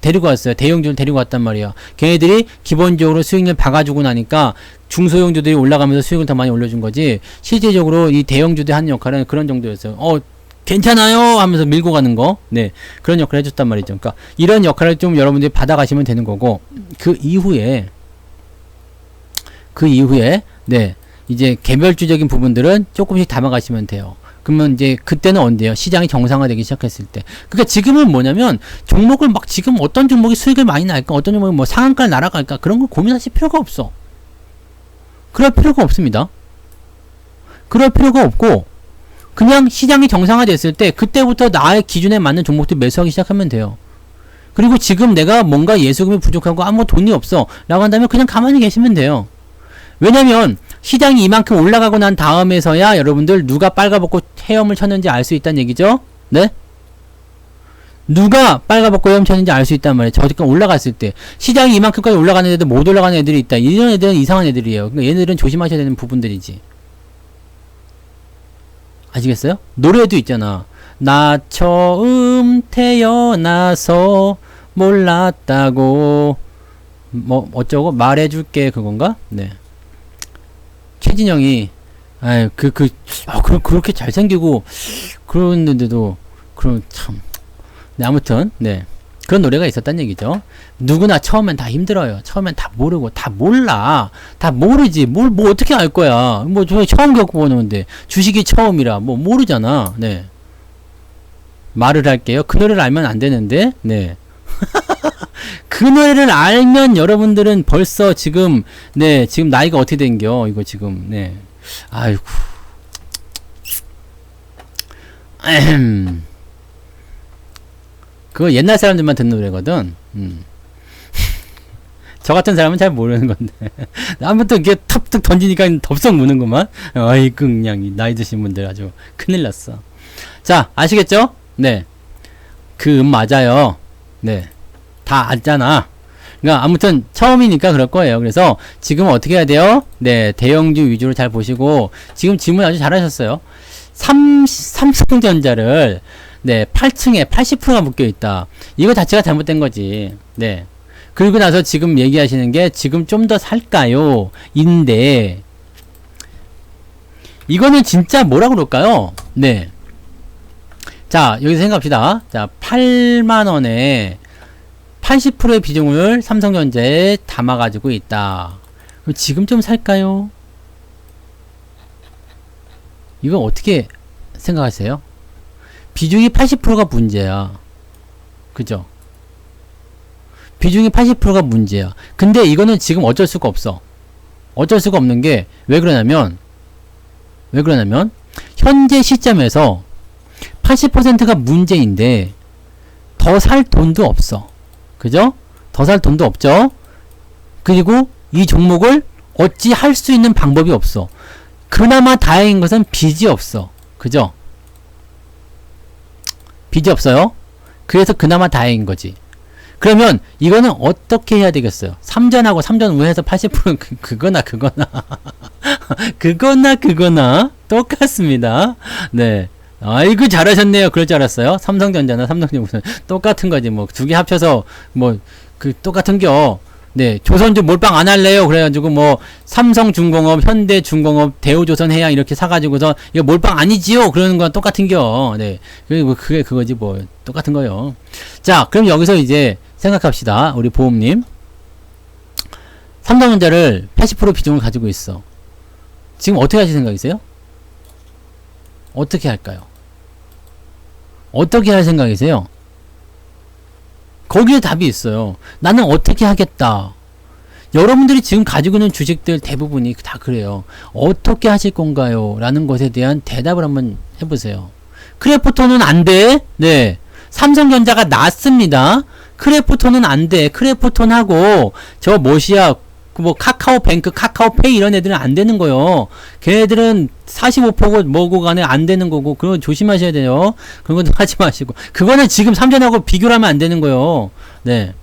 데리고 왔어요. 대형주를 데리고 왔단 말이야. 걔네들이 기본적으로 수익률 박아주고 나니까 중소형주들이 올라가면서 수익을 더 많이 올려준 거지. 실제적으로 이 대형주들이 하는 역할은 그런 정도였어요. 괜찮아요 하면서 밀고 가는 거. 네. 그런 역할을 해줬단 말이죠. 그러니까 이런 역할을 좀 여러분들이 받아가시면 되는 거고, 그 이후에 네, 이제 개별주적인 부분들은 조금씩 담아가시면 돼요. 그러면 이제 그때는 언제요? 시장이 정상화되기 시작했을 때. 그러니까 지금은 뭐냐면 종목을 막 지금 어떤 종목이 수익을 많이 날까, 어떤 종목이 뭐 상한가를 날아갈까, 그런 걸 고민하실 필요가 없어. 그럴 필요가 없습니다. 그럴 필요가 없고 그냥 시장이 정상화됐을 때 그때부터 나의 기준에 맞는 종목들 매수하기 시작하면 돼요. 그리고 지금 내가 뭔가 예수금이 부족하고 아무 돈이 없어 라고 한다면 그냥 가만히 계시면 돼요. 왜냐면 시장이 이만큼 올라가고 난 다음에서야 여러분들 누가 빨가벗고 헤엄을 쳤는지 알 수 있다는 얘기죠. 네? 누가 빨가벗고 헤엄 쳤는지 알 수 있단 말이에요. 저기까지 올라갔을 때 시장이 이만큼까지 올라가는 애들 못 올라가는 애들이 있다. 이런 애들은 이상한 애들이에요. 그러니까 얘네들은 조심하셔야 되는 부분들이지. 아시겠어요? 노래도 있잖아. 나 처음 태어나서 몰랐다고 뭐 어쩌고 말해줄게, 그건가? 네. 최진영이 그렇게 잘생기고 그러는데도 참. 네, 아무튼 네, 그런 노래가 있었단 얘기죠. 누구나 처음엔 다 힘들어요. 처음엔 다 모르고 다 몰라. 다 모르지. 뭐 어떻게 알 거야. 뭐 저 처음 겪어보는데 주식이 처음이라 뭐 모르잖아. 네. 말을 할게요. 그 노래를 알면 안 되는데. 네. 그 노래를 알면 여러분들은 벌써 지금 지금 나이가 어떻게 된겨 이거 지금. 네. 아이고 그거 옛날 사람들만 듣는 노래거든. 저 같은 사람은 잘 모르는 건데. 아무튼 이게 탑득 던지니까 덥석 무는구만. 아이고, 그냥 나이 드신 분들 아주 큰일 났어. 자, 아시겠죠? 네. 그 맞아요. 네. 다 알잖아. 그러니까 아무튼 처음이니까 그럴 거예요. 그래서 지금 어떻게 해야 돼요? 네. 대형주 위주로 잘 보시고, 지금 질문 아주 잘하셨어요. 삼성전자를, 네. 8층에 80%가 묶여 있다. 이거 자체가 잘못된 거지. 네. 그리고 나서 지금 얘기하시는 게 지금 좀 더 살까요? 인데 이거는 진짜 뭐라 그럴까요? 네. 자, 여기서 생각합시다. 자, 8만원에 80%의 비중을 삼성전자에 담아가지고 있다. 그럼 지금 좀 살까요? 이거 어떻게 생각하세요? 비중이 80%가 문제야. 그죠? 비중이 80%가 문제야. 근데 이거는 지금 어쩔 수가 없어. 어쩔 수가 없는 게 왜 그러냐면 현재 시점에서 80%가 문제인데 더 살 돈도 없어. 그죠? 더 살 돈도 없죠? 그리고 이 종목을 어찌 할 수 있는 방법이 없어. 그나마 다행인 것은 빚이 없어. 그죠? 빚이 없어요. 그래서 그나마 다행인 거지. 그러면 이거는 어떻게 해야 되겠어요? 3전하고 3전 우회해서 80% 그거나 그거나 똑같습니다. 네. 아이고 잘하셨네요. 그럴 줄 알았어요. 삼성전자나 삼성전자 똑같은 거지. 뭐 두 개 합쳐서 뭐 그 똑같은겨. 네. 조선주 몰빵 안 할래요. 그래가지고 뭐 삼성중공업, 현대중공업, 대우조선해양 이렇게 사가지고서 이거 몰빵 아니지요. 그러는 건 똑같은겨. 네. 그리고 그게 그거지 뭐 똑같은 거요. 자, 그럼 여기서 이제 생각합시다. 우리 보험님. 삼성전자를 80% 비중을 가지고 있어. 지금 어떻게 하실 생각이세요? 어떻게 할까요? 어떻게 할 생각이세요? 거기에 답이 있어요. 나는 어떻게 하겠다. 여러분들이 지금 가지고 있는 주식들 대부분이 다 그래요. 어떻게 하실 건가요? 라는 것에 대한 대답을 한번 해보세요. 크래프톤은 안 돼. 네. 삼성전자가 낫습니다. 크래프톤은 안 돼. 크래프톤하고 저 뭐시야 뭐 카카오뱅크, 카카오페이 이런 애들은 안 되는 거요. 걔네들은 45%고 뭐고 간에 안 되는 거고 그런 거 조심하셔야 돼요. 그런 건 하지 마시고 그거는 지금 삼전하고 비교를 하면 안 되는 거요. 네.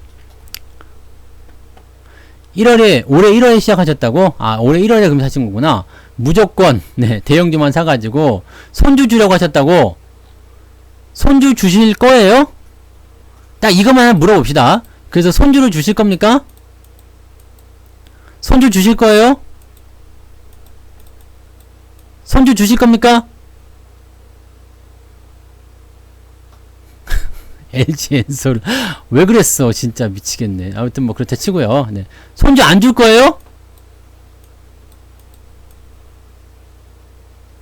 1월에 올해 1월에 시작하셨다고? 아, 올해 1월에 그럼 사신 거구나. 무조건 네, 대형주만 사가지고 손주 주려고 하셨다고? 손주 주실 거예요? 딱 이것만 물어봅시다. 그래서 손주를 주실 겁니까? 손주 주실 거예요? 손주 주실 겁니까? LG엔솔 왜 그랬어? 진짜 미치겠네. 아무튼 뭐 그렇다 치고요. 네. 손주 안 줄 거예요?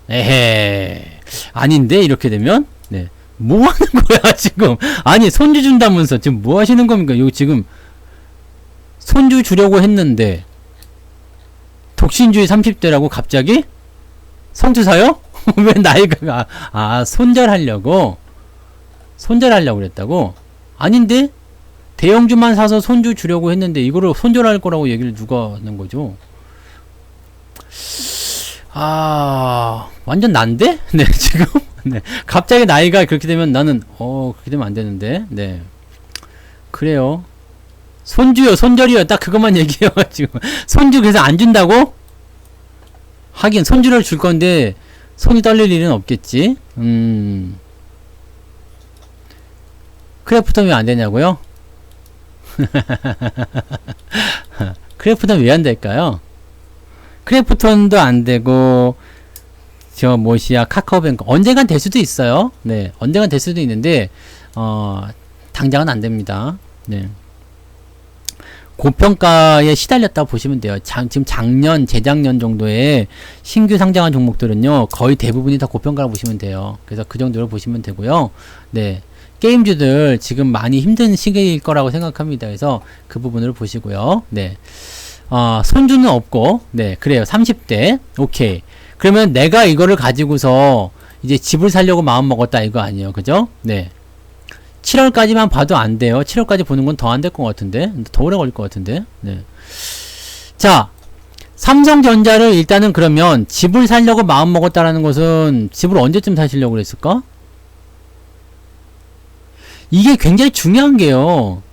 에헤 아닌데 이렇게 되면 네. 뭐 하는 거야 지금? 아니 손주 준다면서 지금 뭐 하시는 겁니까? 이거 지금 손주 주려고 했는데 독신주의 30대라고 갑자기? 손주 사요? 왜 나이가 손절하려고? 손절하려고 그랬다고? 아닌데? 대형주만 사서 손주 주려고 했는데 이거를 손절할 거라고 얘기를 누가 하는 거죠? 완전 난데? 네, 지금? 네. 갑자기 나이가 그렇게 되면 나는, 그렇게 되면 안 되는데. 네. 그래요. 손주요, 손절이요. 딱 그것만 얘기해가지고. 손주 그래서 안 준다고? 하긴, 손주를 줄 건데, 손이 떨릴 일은 없겠지? 크래프톤 왜 안 되냐고요? 크래프톤 왜 안 될까요? 크래프톤도 안 되고, 저 뭐시야 카카오뱅크 언젠간 될 수도 있어요. 네, 언젠간 될 수도 있는데 당장은 안 됩니다. 네. 고평가에 시달렸다고 보시면 돼요. 지금 작년, 재작년 정도에 신규 상장한 종목들은요, 거의 대부분이 다 고평가라고 보시면 돼요. 그래서 그 정도로 보시면 되고요. 네. 게임주들 지금 많이 힘든 시기일 거라고 생각합니다. 그래서 그 부분으로 보시고요. 네. 손주는 없고, 네, 그래요. 30대. 오케이. 그러면 내가 이거를 가지고서 이제 집을 살려고 마음 먹었다 이거 아니에요. 그죠? 네. 7월까지만 봐도 안 돼요. 7월까지 보는 건 더 안 될 것 같은데. 더 오래 걸릴 것 같은데. 네. 자, 삼성전자를 일단은 그러면 집을 살려고 마음 먹었다라는 것은 집을 언제쯤 사시려고 그랬을까? 이게 굉장히 중요한 게요.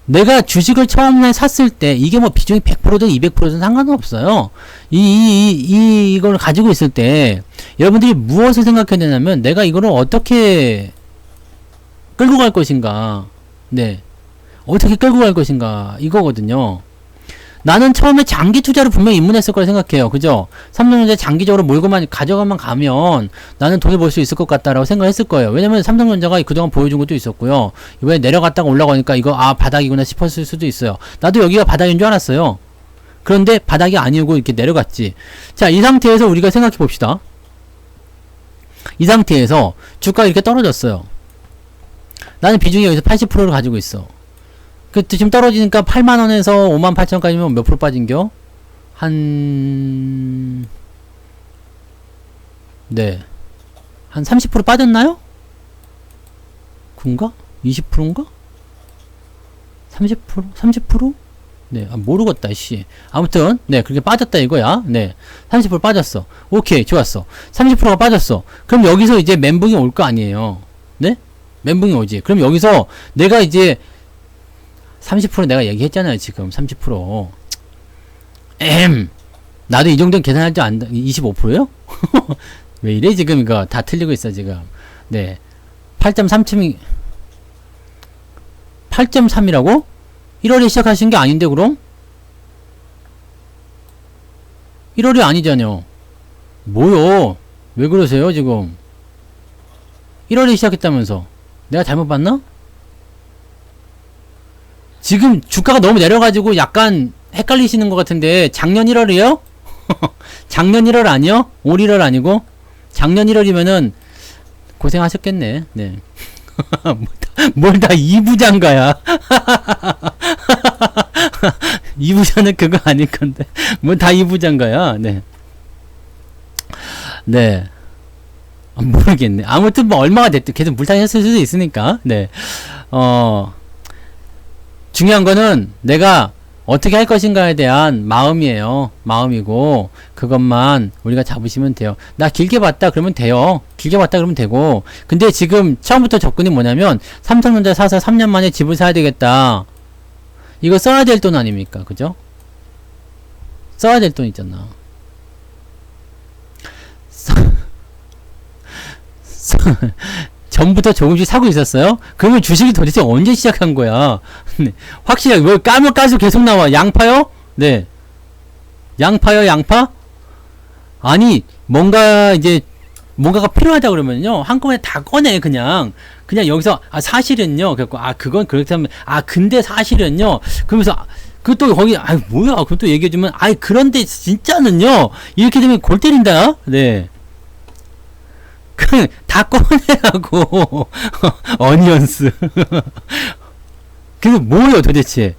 내가 주식을 처음에 샀을 때 이게 뭐 비중이 100%든 200%든 상관은 없어요. 이걸 가지고 있을 때 여러분들이 무엇을 생각해야 되냐면 내가 이거를 어떻게 끌고 갈 것인가. 네. 어떻게 끌고 갈 것인가. 이거거든요. 나는 처음에 장기 투자를 분명히 입문했을 거라 생각해요. 그죠? 삼성전자 장기적으로 몰고만 가져가만 가면 나는 돈을 벌 수 있을 것 같다라고 생각했을 거예요. 왜냐면 삼성전자가 그동안 보여준 것도 있었고요. 이번에 내려갔다가 올라가니까 이거 바닥이구나 싶었을 수도 있어요. 나도 여기가 바닥인 줄 알았어요. 그런데 바닥이 아니고 이렇게 내려갔지. 자, 이 상태에서 우리가 생각해 봅시다. 이 상태에서 주가가 이렇게 떨어졌어요. 나는 비중이 여기서 80%를 가지고 있어. 지금 떨어지니까 8만원에서 58,000원까지면 몇 프로 빠진겨? 네. 한 30% 빠졌나요? 그런가? 20%인가? 30%? 30%? 네. 모르겠다, 씨. 아무튼, 네. 그렇게 빠졌다 이거야. 네. 30% 빠졌어. 오케이. 좋았어. 30%가 빠졌어. 그럼 여기서 이제 멘붕이 올 거 아니에요. 네? 멘붕이 오지. 그럼 여기서 내가 이제 30% 내가 얘기했잖아요. 지금 30%. 나도 이 정도는 계산할 줄 안다. 25%요? 왜 이래 지금 이거 다 틀리고 있어 지금. 네. 8.3층이 8.3이라고? 1월에 시작하신 게 아닌데 그럼? 1월이 아니잖요. 뭐요? 왜 그러세요 지금? 1월에 시작했다면서. 내가 잘못 봤나? 지금 주가가 너무 내려가지고 약간 헷갈리시는 것 같은데 작년 1월이요? 작년 1월 아니요? 올 1월 아니고? 작년 1월이면은 고생하셨겠네. 네. 뭘 다 2부장가야. 2부장은 그거 아닐 건데. 뭘 다 2부장가야. 네. 네. 모르겠네. 아무튼 뭐 얼마가 됐든 계속 물타기했을 수도 있으니까. 네. 중요한 거는 내가 어떻게 할 것인가에 대한 마음이에요. 마음이고 그것만 우리가 잡으시면 돼요. 나 길게 봤다 그러면 돼요. 길게 봤다 그러면 되고. 근데 지금 처음부터 접근이 뭐냐면 삼성전자 사서 3년 만에 집을 사야 되겠다. 이거 써야 될 돈 아닙니까? 그죠? 써야 될 돈 있잖아. 전부터 조금씩 사고 있었어요? 그러면 주식이 도대체 언제 시작한 거야? 네. 확실하게 뭘 까면 까서 계속 나와. 양파요? 네. 양파요, 양파? 아니, 뭔가가 필요하다 그러면요. 한꺼번에 다 꺼내, 그냥 여기서, 사실은요. 그래갖고, 그건 그렇다면, 근데 사실은요. 그러면서, 그것도 거기, 뭐야. 그것도 얘기해주면, 그런데 진짜는요. 이렇게 되면 골 때린다? 네. 다 꺼내라고. 어니언스. 그게 뭐예요 도대체.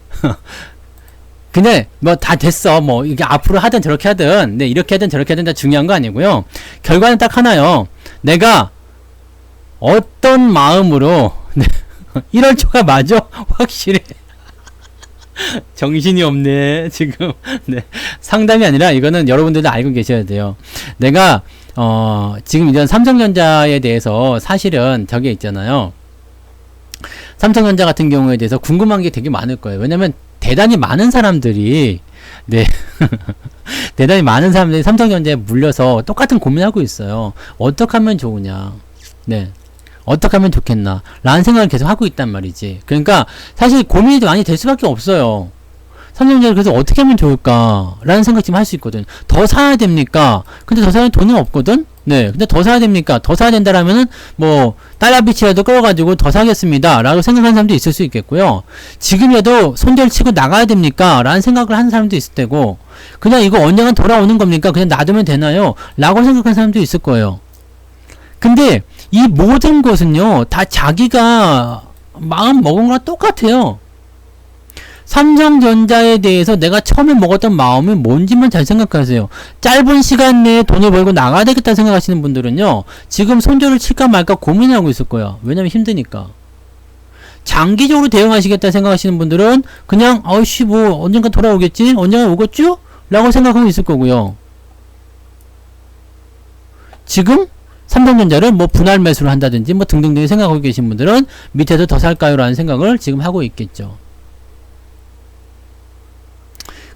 근데 뭐 다 됐어. 뭐 이게 앞으로 하든 저렇게 하든, 네, 이렇게 하든 저렇게 하든 다 중요한 거 아니고요. 결과는 딱 하나요. 내가 어떤 마음으로 1월 초가 맞아? 확실해. 정신이 없네 지금. 네. 상담이 아니라 이거는 여러분들도 알고 계셔야 돼요. 내가 지금 이런 삼성전자에 대해서 사실은 저게 있잖아요. 삼성전자 같은 경우에 대해서 궁금한 게 되게 많을 거예요. 왜냐면 대단히 많은 사람들이 대단히 많은 사람들이 삼성전자에 물려서 똑같은 고민하고 있어요. 어떻게 하면 좋으냐. 네. 어떻게 하면 좋겠나 라는 생각을 계속 하고 있단 말이지. 그러니까 사실 고민이 많이 될 수밖에 없어요. 삼성전자를 그래서 어떻게 하면 좋을까 라는 생각 좀 할 수 있거든. 더 사야 됩니까? 근데 더 사야 돈이 없거든. 네. 근데 더 사야 됩니까? 더 사야 된다라면은 뭐 달러비치라도 끌어가지고 더 사겠습니다 라고 생각하는 사람도 있을 수 있겠고요. 지금이라도 손절 치고 나가야 됩니까? 라는 생각을 하는 사람도 있을 테고, 그냥 이거 언젠간 돌아오는 겁니까? 그냥 놔두면 되나요? 라고 생각하는 사람도 있을 거예요. 근데 이 모든 것은요 다 자기가 마음 먹은 거랑 똑같아요. 삼성전자에 대해서 내가 처음에 먹었던 마음이 뭔지만 잘 생각하세요. 짧은 시간 내에 돈을 벌고 나가야 되겠다 생각하시는 분들은요, 지금 손절을 칠까 말까 고민하고 있을 거야. 왜냐면 힘드니까. 장기적으로 대응하시겠다 생각하시는 분들은 그냥 아이씨 뭐 언젠가 돌아오겠지? 언젠가 오겠죠? 라고 생각하고 있을 거고요. 지금 삼성전자를 뭐 분할 매수를 한다든지 뭐 등등등 생각하고 계신 분들은 밑에서 더 살까요? 라는 생각을 지금 하고 있겠죠.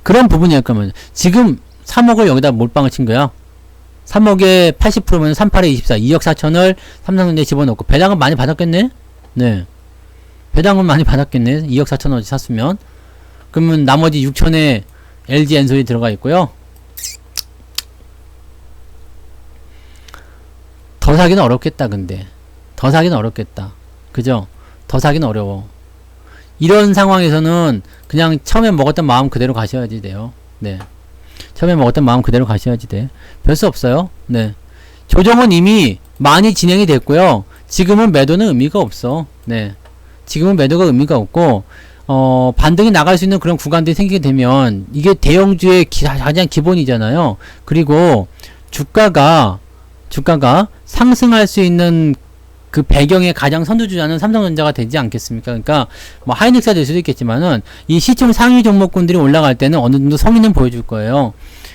그런 부분이랄 거면 지금 3억을 여기다 몰빵을 친 거야. 3억에 80%면 38에 24, 2억 4천을 삼성전자에 집어넣고 배당은 많이 받았겠네? 네. 배당은 많이 받았겠네. 2억 4천원어치 샀으면. 그러면 나머지 6천에 LG 엔솔이 들어가 있고요. 더 사기는 어렵겠다, 근데. 더 사기는 어렵겠다. 그죠? 더 사기는 어려워. 이런 상황에서는 그냥 처음에 먹었던 마음 그대로 가셔야지 돼요. 네. 처음에 먹었던 마음 그대로 가셔야지 돼. 별 수 없어요. 네. 조정은 이미 많이 진행이 됐고요. 지금은 매도는 의미가 없어. 네. 지금은 매도가 의미가 없고, 반등이 나갈 수 있는 그런 구간들이 생기게 되면, 이게 대형주의 가장 기본이잖아요. 그리고 주가가 상승할 수 있는 그 배경의 가장 선두주자는 삼성전자가 되지 않겠습니까? 그러니까 뭐 하이닉스가 될 수도 있겠지만은 이 시총 상위 종목군들이 올라갈 때는 어느 정도 성의는 보여줄 거예요.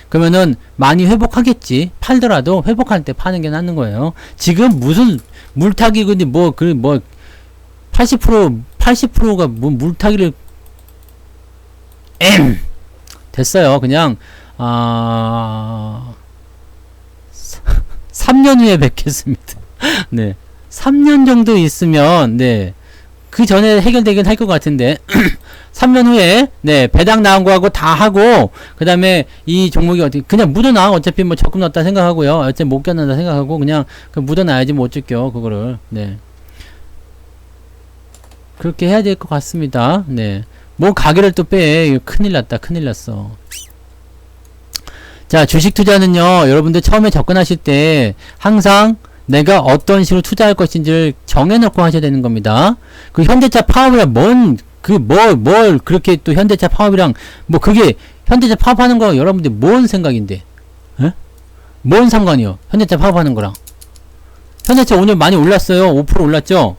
그러면은 많이 회복하겠지. 팔더라도 회복할 때 파는 게 낫는 거예요. 지금 무슨 물타기군이 뭐 80%가 뭐 물타기를 됐어요. 그냥 3년 후에 뵙겠습니다. 네. 3년 정도 있으면, 네. 그 전에 해결되긴 할 것 같은데, 3년 후에, 네. 배당 나온 거하고 다 하고, 그 다음에 이 종목이 어떻게, 그냥 묻어놔. 어차피 뭐 적금 넣었다 생각하고요. 어차피 못 견난다 생각하고, 그냥 묻어놔야지 못 줄게요. 그거를. 네. 그렇게 해야 될 것 같습니다. 네. 뭐 가게를 또 빼. 이거 큰일 났다. 큰일 났어. 자, 주식 투자는요, 여러분들 처음에 접근하실 때 항상 내가 어떤 식으로 투자할 것인지를 정해놓고 하셔야 되는 겁니다. 그 현대차 파업이랑 뭘 그렇게 또 현대차 파업이랑 뭐 그게 현대차 파업하는 거 여러분들 뭔 생각인데? 에? 뭔 상관이요? 현대차 파업하는 거랑. 현대차 오늘 많이 올랐어요. 5% 올랐죠?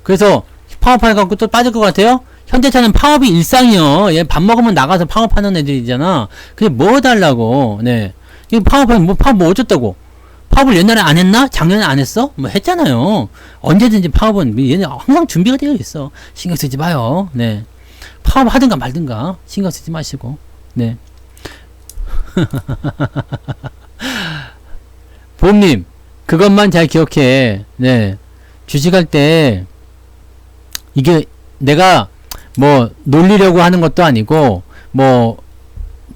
그래서 파업해갖고 또 빠질 것 같아요? 현대차는 파업이 일상이요. 얘 밥 먹으면 나가서 파업하는 애들이잖아. 그게 뭐 달라고. 네. 이 파업 뭐 어쩌다고. 파업을 옛날에 안 했나? 작년에 안 했어? 뭐 했잖아요. 언제든지 파업은 얘는 항상 준비가 되어 있어. 신경 쓰지 마요. 네. 파업 하든가 말든가. 신경 쓰지 마시고. 네. 봄님, 그것만 잘 기억해. 네. 주식할 때, 이게 내가 뭐 놀리려고 하는 것도 아니고 뭐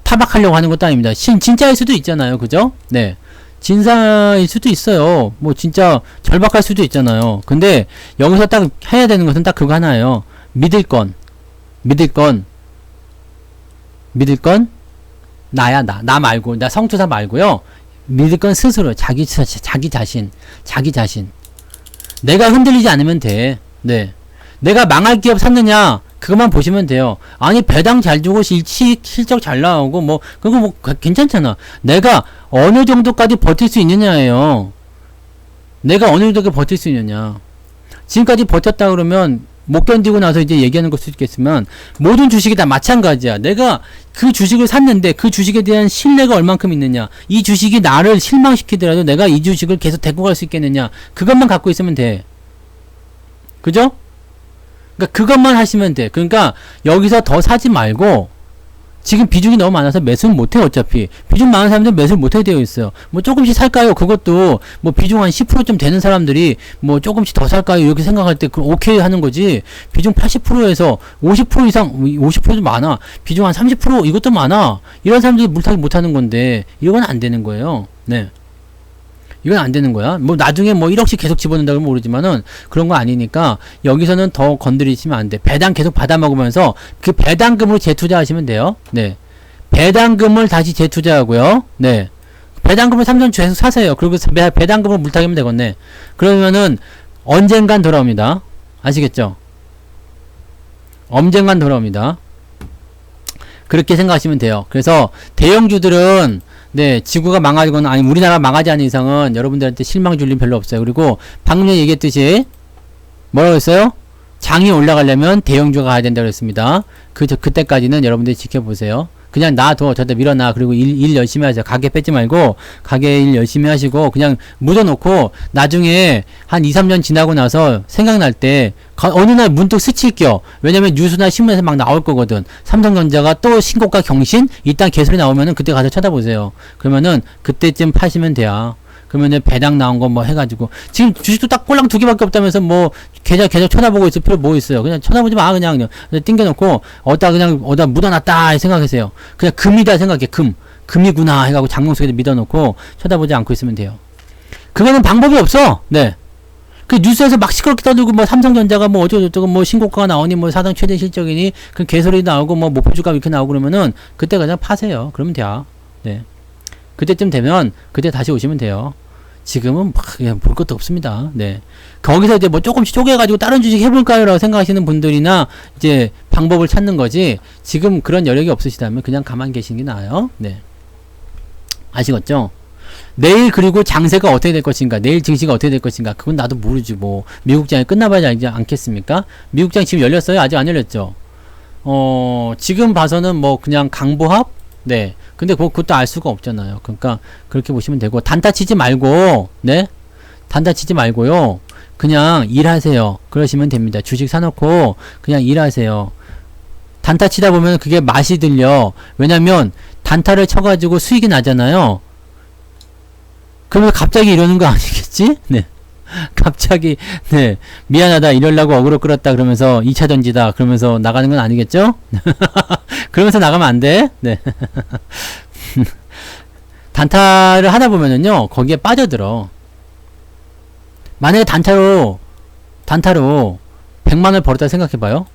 타박하려고 하는 것도 아닙니다. 진짜일 수도 있잖아요. 그죠? 네. 진사일 수도 있어요. 뭐 진짜 절박할 수도 있잖아요. 근데 여기서 딱 해야 되는 것은 딱 그거 하나예요. 믿을 건 나야. 나 말고, 나 성투사 말고요. 믿을 건 스스로 자기 자신. 내가 흔들리지 않으면 돼. 네. 내가 망할 기업 샀느냐? 그것만 보시면 돼요. 아니, 배당 잘 주고 실적 잘 나오고 뭐 그거 뭐 괜찮잖아. 내가 어느 정도까지 버틸 수 있느냐예요. 내가 어느 정도까지 버틸 수 있느냐. 지금까지 버텼다 그러면 못 견디고 나서 이제 얘기하는 걸 수도 있겠지만 모든 주식이 다 마찬가지야. 내가 그 주식을 샀는데 그 주식에 대한 신뢰가 얼만큼 있느냐. 이 주식이 나를 실망시키더라도 내가 이 주식을 계속 데리고 갈 수 있겠느냐. 그것만 갖고 있으면 돼. 그죠? 그러니까 그것만 하시면 돼. 그러니까 여기서 더 사지 말고 지금 비중이 너무 많아서 매수는 못해. 어차피 비중 많은 사람들은 매수를 못하게 되어 있어요. 뭐 조금씩 살까요? 그것도 뭐 비중 한 10%좀 되는 사람들이 뭐 조금씩 더 살까요? 이렇게 생각할 때 그 오케이 하는 거지. 비중 80%에서 50% 이상, 50%도 많아. 비중 한 30% 이것도 많아. 이런 사람들이 물타기 못하는 건데 이건 안 되는 거예요. 네. 이건 안 되는 거야. 뭐 나중에 뭐 1억씩 계속 집어넣는다고 모르지만은 그런 거 아니니까 여기서는 더 건드리시면 안 돼. 배당 계속 받아 먹으면서 그 배당금으로 재투자하시면 돼요. 네. 배당금을 다시 재투자하고요. 네. 배당금을 삼성주에서 사세요. 그리고 배당금으로 물타기면 되겠네. 그러면은 언젠간 돌아옵니다. 아시겠죠? 언젠간 돌아옵니다. 그렇게 생각하시면 돼요. 그래서 대형주들은 네, 지구가 망하거나 아니 우리나라 망하지 않는 이상은 여러분들한테 실망 줄 일 별로 없어요. 그리고 방금 전에 얘기했듯이 뭐라고 했어요? 장이 올라가려면 대형주가 가야 된다고 했습니다. 그때까지는 여러분들이 지켜보세요. 그냥 놔둬. 저다 밀어놔. 그리고 일 열심히 하세요. 가게 뺏지 말고 가게 일 열심히 하시고 그냥 묻어놓고 나중에 한 2, 3년 지나고 나서 생각날 때 어느 날 문득 스칠 겨. 왜냐면 뉴스나 신문에서 막 나올 거거든. 삼성전자가 또 신고가 경신? 일단 개소리 나오면은 그때 가서 쳐다보세요. 그러면은 그때쯤 파시면 돼요. 그러면은 배당 나온 거 뭐 해가지고 지금 주식도 딱 꼴랑 2개밖에 없다면서 뭐 계좌 쳐다보고 있을 필요 뭐 있어요. 그냥 쳐다보지 마. 그냥 띵겨놓고 어디다 묻어놨다 생각하세요. 그냥 금이다 생각해. 금이구나 해가지고 장롱 속에 믿어놓고 쳐다보지 않고 있으면 돼요. 그거는 방법이 없어. 네. 그 뉴스에서 막 시끄럽게 떠들고 뭐 삼성전자가 뭐 어쩌고저쩌고 뭐 신고가가 나오니 뭐 사상 최대 실적이니 그 개소리 나오고 뭐 목표주가 이렇게 나오고 그러면은 그때 그냥 파세요. 그러면 돼요. 네. 그때쯤 되면 그때 다시 오시면 돼요. 지금은 막 그냥 볼 것도 없습니다. 네. 거기서 이제 뭐 조금씩 쪼개가지고 다른 주식 해볼까요? 라고 생각하시는 분들이나 이제 방법을 찾는 거지 지금 그런 여력이 없으시다면 그냥 가만히 계시는 게 나아요. 네. 아시겠죠? 내일 그리고 장세가 어떻게 될 것인가 내일 증시가 어떻게 될 것인가 그건 나도 모르지 뭐 미국장이 끝나봐야 알지 않겠습니까? 미국장 지금 열렸어요? 아직 안 열렸죠? 지금 봐서는 뭐 그냥 강보합? 네. 근데 그것도 알 수가 없잖아요. 그러니까 그렇게 보시면 되고 단타 치지 말고 네? 단타 치지 말고요. 그냥 일하세요. 그러시면 됩니다. 주식 사놓고 그냥 일하세요. 단타 치다 보면 그게 맛이 들려. 왜냐면 단타를 쳐가지고 수익이 나잖아요. 그러면 갑자기 이러는 거 아니겠지? 네. 갑자기 네 미안하다 이러려고 어그로 끌었다 그러면서 2차 전지다 그러면서 나가는 건 아니겠죠? 그러면서 나가면 안 돼. 네. 단타를 하다 보면은요 거기에 빠져들어. 만약에 단타로 100만원 벌었다 생각해봐요.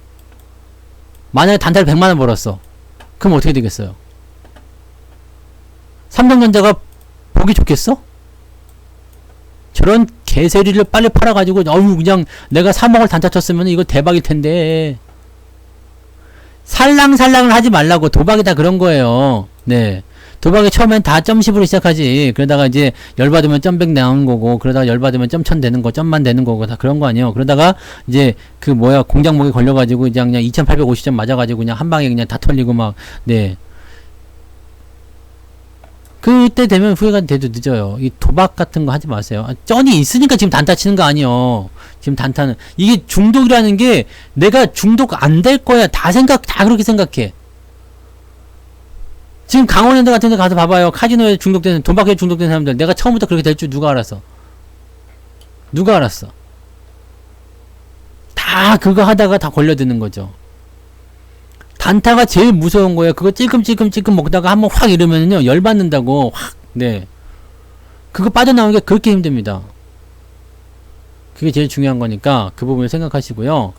만약에 단타로 100만원 벌었어. 그럼 어떻게 되겠어요? 삼성전자가 보기 좋겠어? 저런 개세리를 빨리 팔아가지고 그냥 내가 3억을 단타 쳤으면 이거 대박일 텐데 살랑살랑을 하지 말라고. 도박이 다 그런 거예요. 네. 도박이 처음엔 다 점십으로 시작하지. 그러다가 이제 열받으면 점백 나오는 거고 그러다가 열받으면 점천 되는 거 점만 되는 거고 다 그런 거 아니에요. 그러다가 이제 그 공장목에 걸려가지고 그냥 2850점 맞아가지고 그냥 한 방에 그냥 다 털리고 막 네. 그때 되면 후회가 돼도 늦어요. 이 도박 같은 거 하지 마세요. 쩐이 있으니까 지금 단타 치는 거 아니에요. 지금 단타는 이게 중독이라는 게 내가 중독 안 될 거야 다 그렇게 생각해. 지금 강원랜드 같은 데 가서 봐봐요. 카지노에 중독되는 도박에 중독된 사람들 내가 처음부터 그렇게 될 줄 누가 알았어? 누가 알았어? 다 그거 하다가 다 걸려드는 거죠. 단타가 제일 무서운 거예요. 그거 찔끔찔끔 먹다가 한번 확 이러면요 열받는다고 확. 네. 그거 빠져나오는 게 그렇게 힘듭니다. 그게 제일 중요한 거니까 그 부분을 생각하시고요.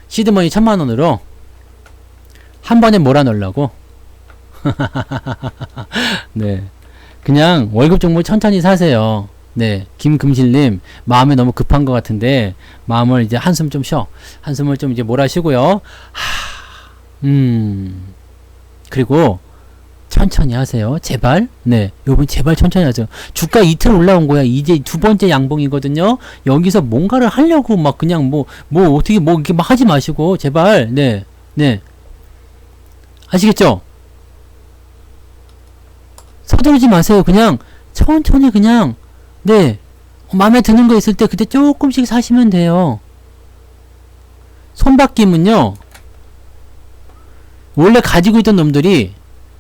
시드머니 1000만원으로 한 번에 몰아넣으려고. 네. 그냥 월급 종목 천천히 사세요. 네, 김금실님 마음이 너무 급한 것 같은데 마음을 이제 한숨 좀 쉬어. 한숨을 좀 이제 몰아쉬고요. 그리고 천천히 하세요. 제발. 네, 요번 제발 천천히 하세요. 주가 이틀 올라온 거야. 이제 두 번째 양봉이거든요. 여기서 뭔가를 하려고 막 그냥 뭐 어떻게 뭐 이렇게 막 하지 마시고 제발. 네, 네. 아시겠죠? 서두르지 마세요. 그냥 천천히 그냥. 네. 마음에 드는 거 있을 때 그때 조금씩 사시면 돼요. 손바뀜은요. 원래 가지고 있던 놈들이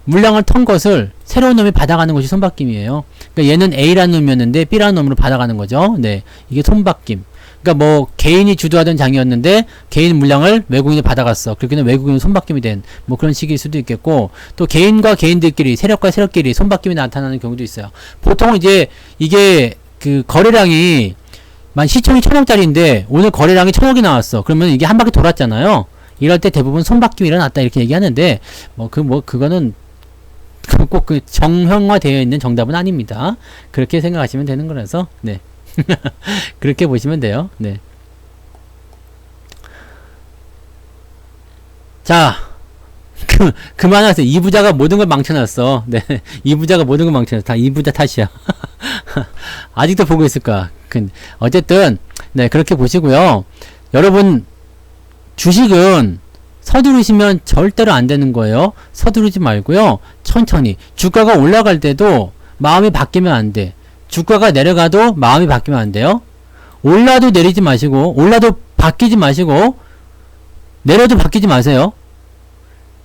물량을 턴 것을 새로운 놈이 받아가는 것이 손바뀜이에요. 그러니까 얘는 A라는 놈이었는데 B라는 놈으로 받아가는 거죠. 네. 이게 손바뀜. 그러니까 뭐 개인이 주도하던 장이었는데 개인 물량을 외국인이 받아갔어. 그렇게는 외국인은 손바뀜이 된 뭐 그런 식일 수도 있겠고 또 개인과 개인들끼리 세력과 세력끼리 손바뀜이 나타나는 경우도 있어요. 보통 이제 이게 그 거래량이 만 시총이 1000억짜리인데 오늘 거래량이 1000억이 나왔어. 그러면 이게 한 바퀴 돌았잖아요. 이럴 때 대부분 손바뀜이 일어났다 이렇게 얘기하는데 그거는 꼭 그 정형화되어 있는 정답은 아닙니다. 그렇게 생각하시면 되는 거라서 네. 그렇게 보시면 돼요. 네. 자, 그만하세요. 이 부자가 모든 걸 망쳐놨어. 네. 이 부자가 모든 걸 망쳐놨어. 다 이 부자 탓이야. 아직도 보고 있을까? 어쨌든, 네, 그렇게 보시고요. 여러분, 주식은 서두르시면 절대로 안 되는 거예요. 서두르지 말고요. 천천히. 주가가 올라갈 때도 마음이 바뀌면 안 돼. 주가가 내려가도 마음이 바뀌면 안 돼요. 올라도 내리지 마시고, 올라도 바뀌지 마시고, 내려도 바뀌지 마세요.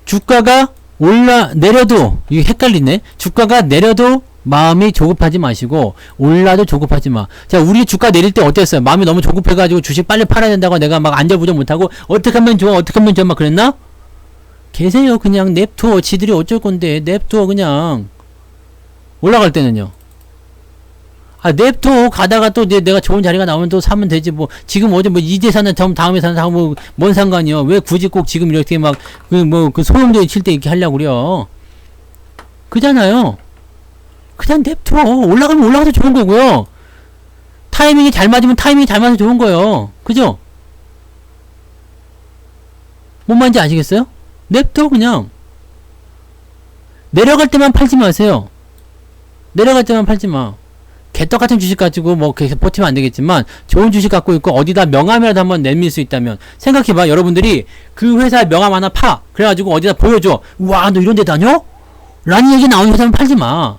주가가 내려도, 이게 헷갈리네. 주가가 내려도 마음이 조급하지 마시고, 올라도 조급하지 마. 자, 우리 주가 내릴 때 어땠어요? 마음이 너무 조급해가지고 주식 빨리 팔아야 된다고 내가 막 안절부절 못하고, 어떻게 하면 좋아, 어떻게 하면 좋아, 막 그랬나? 계세요. 그냥 냅둬. 지들이 어쩔 건데, 냅둬, 그냥. 올라갈 때는요. 아, 냅둬. 가다가 또 내가 좋은 자리가 나오면 또 사면 되지. 뭐, 지금 어제 뭐, 이제 사는 다음에 사는 사고, 뭐, 뭔 상관이요. 왜 굳이 꼭 지금 이렇게 막, 소용돌이 칠 때 이렇게 하려고 그래요. 그잖아요. 그냥 냅둬. 올라가면 올라가서 좋은 거고요. 타이밍이 잘 맞으면 타이밍이 잘 맞아서 좋은 거예요. 그죠? 뭔 말인지 아시겠어요? 냅둬, 그냥. 내려갈 때만 팔지 마세요. 내려갈 때만 팔지 마. 개떡 같은 주식 가지고 뭐 계속 버티면 안 되겠지만 좋은 주식 갖고 있고 어디다 명함이라도 한번 내밀 수 있다면 생각해봐. 여러분들이 그 회사 명함 하나 파. 그래가지고 어디다 보여줘. 우와, 너 이런 데 다녀? 라는 얘기 나오는 회사는 팔지 마.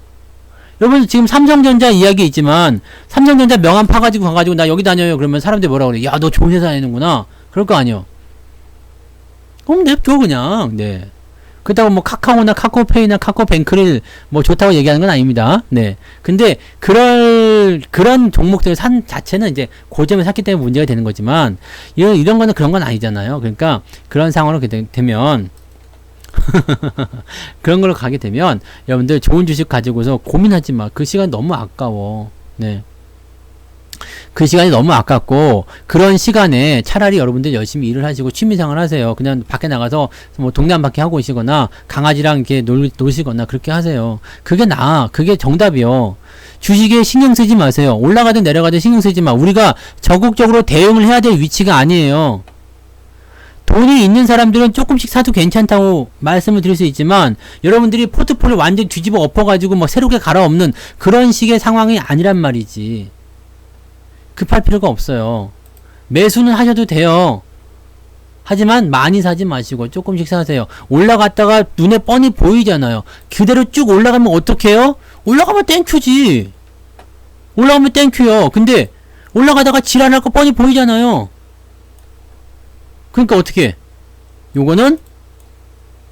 여러분 지금 삼성전자 이야기 있지만 삼성전자 명함 파가지고 가가지고 나 여기 다녀요. 그러면 사람들이 뭐라 그래? 야, 너 좋은 회사 다니는구나. 그럴 거 아니요. 그럼 냅둬 그냥. 네. 그렇다고 뭐 카카오나 카카오페이나 카카오뱅크를 뭐 좋다고 얘기하는 건 아닙니다. 네. 근데 그런 종목들 산 자체는 이제 고점에 샀기 때문에 문제가 되는 거지만 이런 거는 그런 건 아니잖아요. 그러니까 그런 상황으로 되면 그런 걸로 가게 되면 여러분들 좋은 주식 가지고서 고민하지 마. 그 시간 너무 아까워. 네. 그 시간이 너무 아깝고 그런 시간에 차라리 여러분들 열심히 일을 하시고 취미생활 하세요. 그냥 밖에 나가서 뭐 동네 한 바퀴 하고 오시거나 강아지랑 이렇게 놀시거나 그렇게 하세요. 그게 나아. 그게 정답이요. 주식에 신경 쓰지 마세요. 올라가든 내려가든 신경 쓰지 마. 우리가 적극적으로 대응을 해야 될 위치가 아니에요. 돈이 있는 사람들은 조금씩 사도 괜찮다고 말씀을 드릴 수 있지만 여러분들이 포트폴리오 완전 뒤집어 엎어가지고 뭐 새롭게 갈아엎는 그런 식의 상황이 아니란 말이지. 급할 필요가 없어요. 매수는 하셔도 돼요. 하지만 많이 사지 마시고 조금씩 사세요. 올라갔다가 눈에 뻔히 보이잖아요. 그대로 쭉 올라가면 어떡해요? 올라가면 땡큐지. 올라가면 땡큐요. 근데 올라가다가 지랄할 거 뻔히 보이잖아요. 그러니까 어떻게? 요거는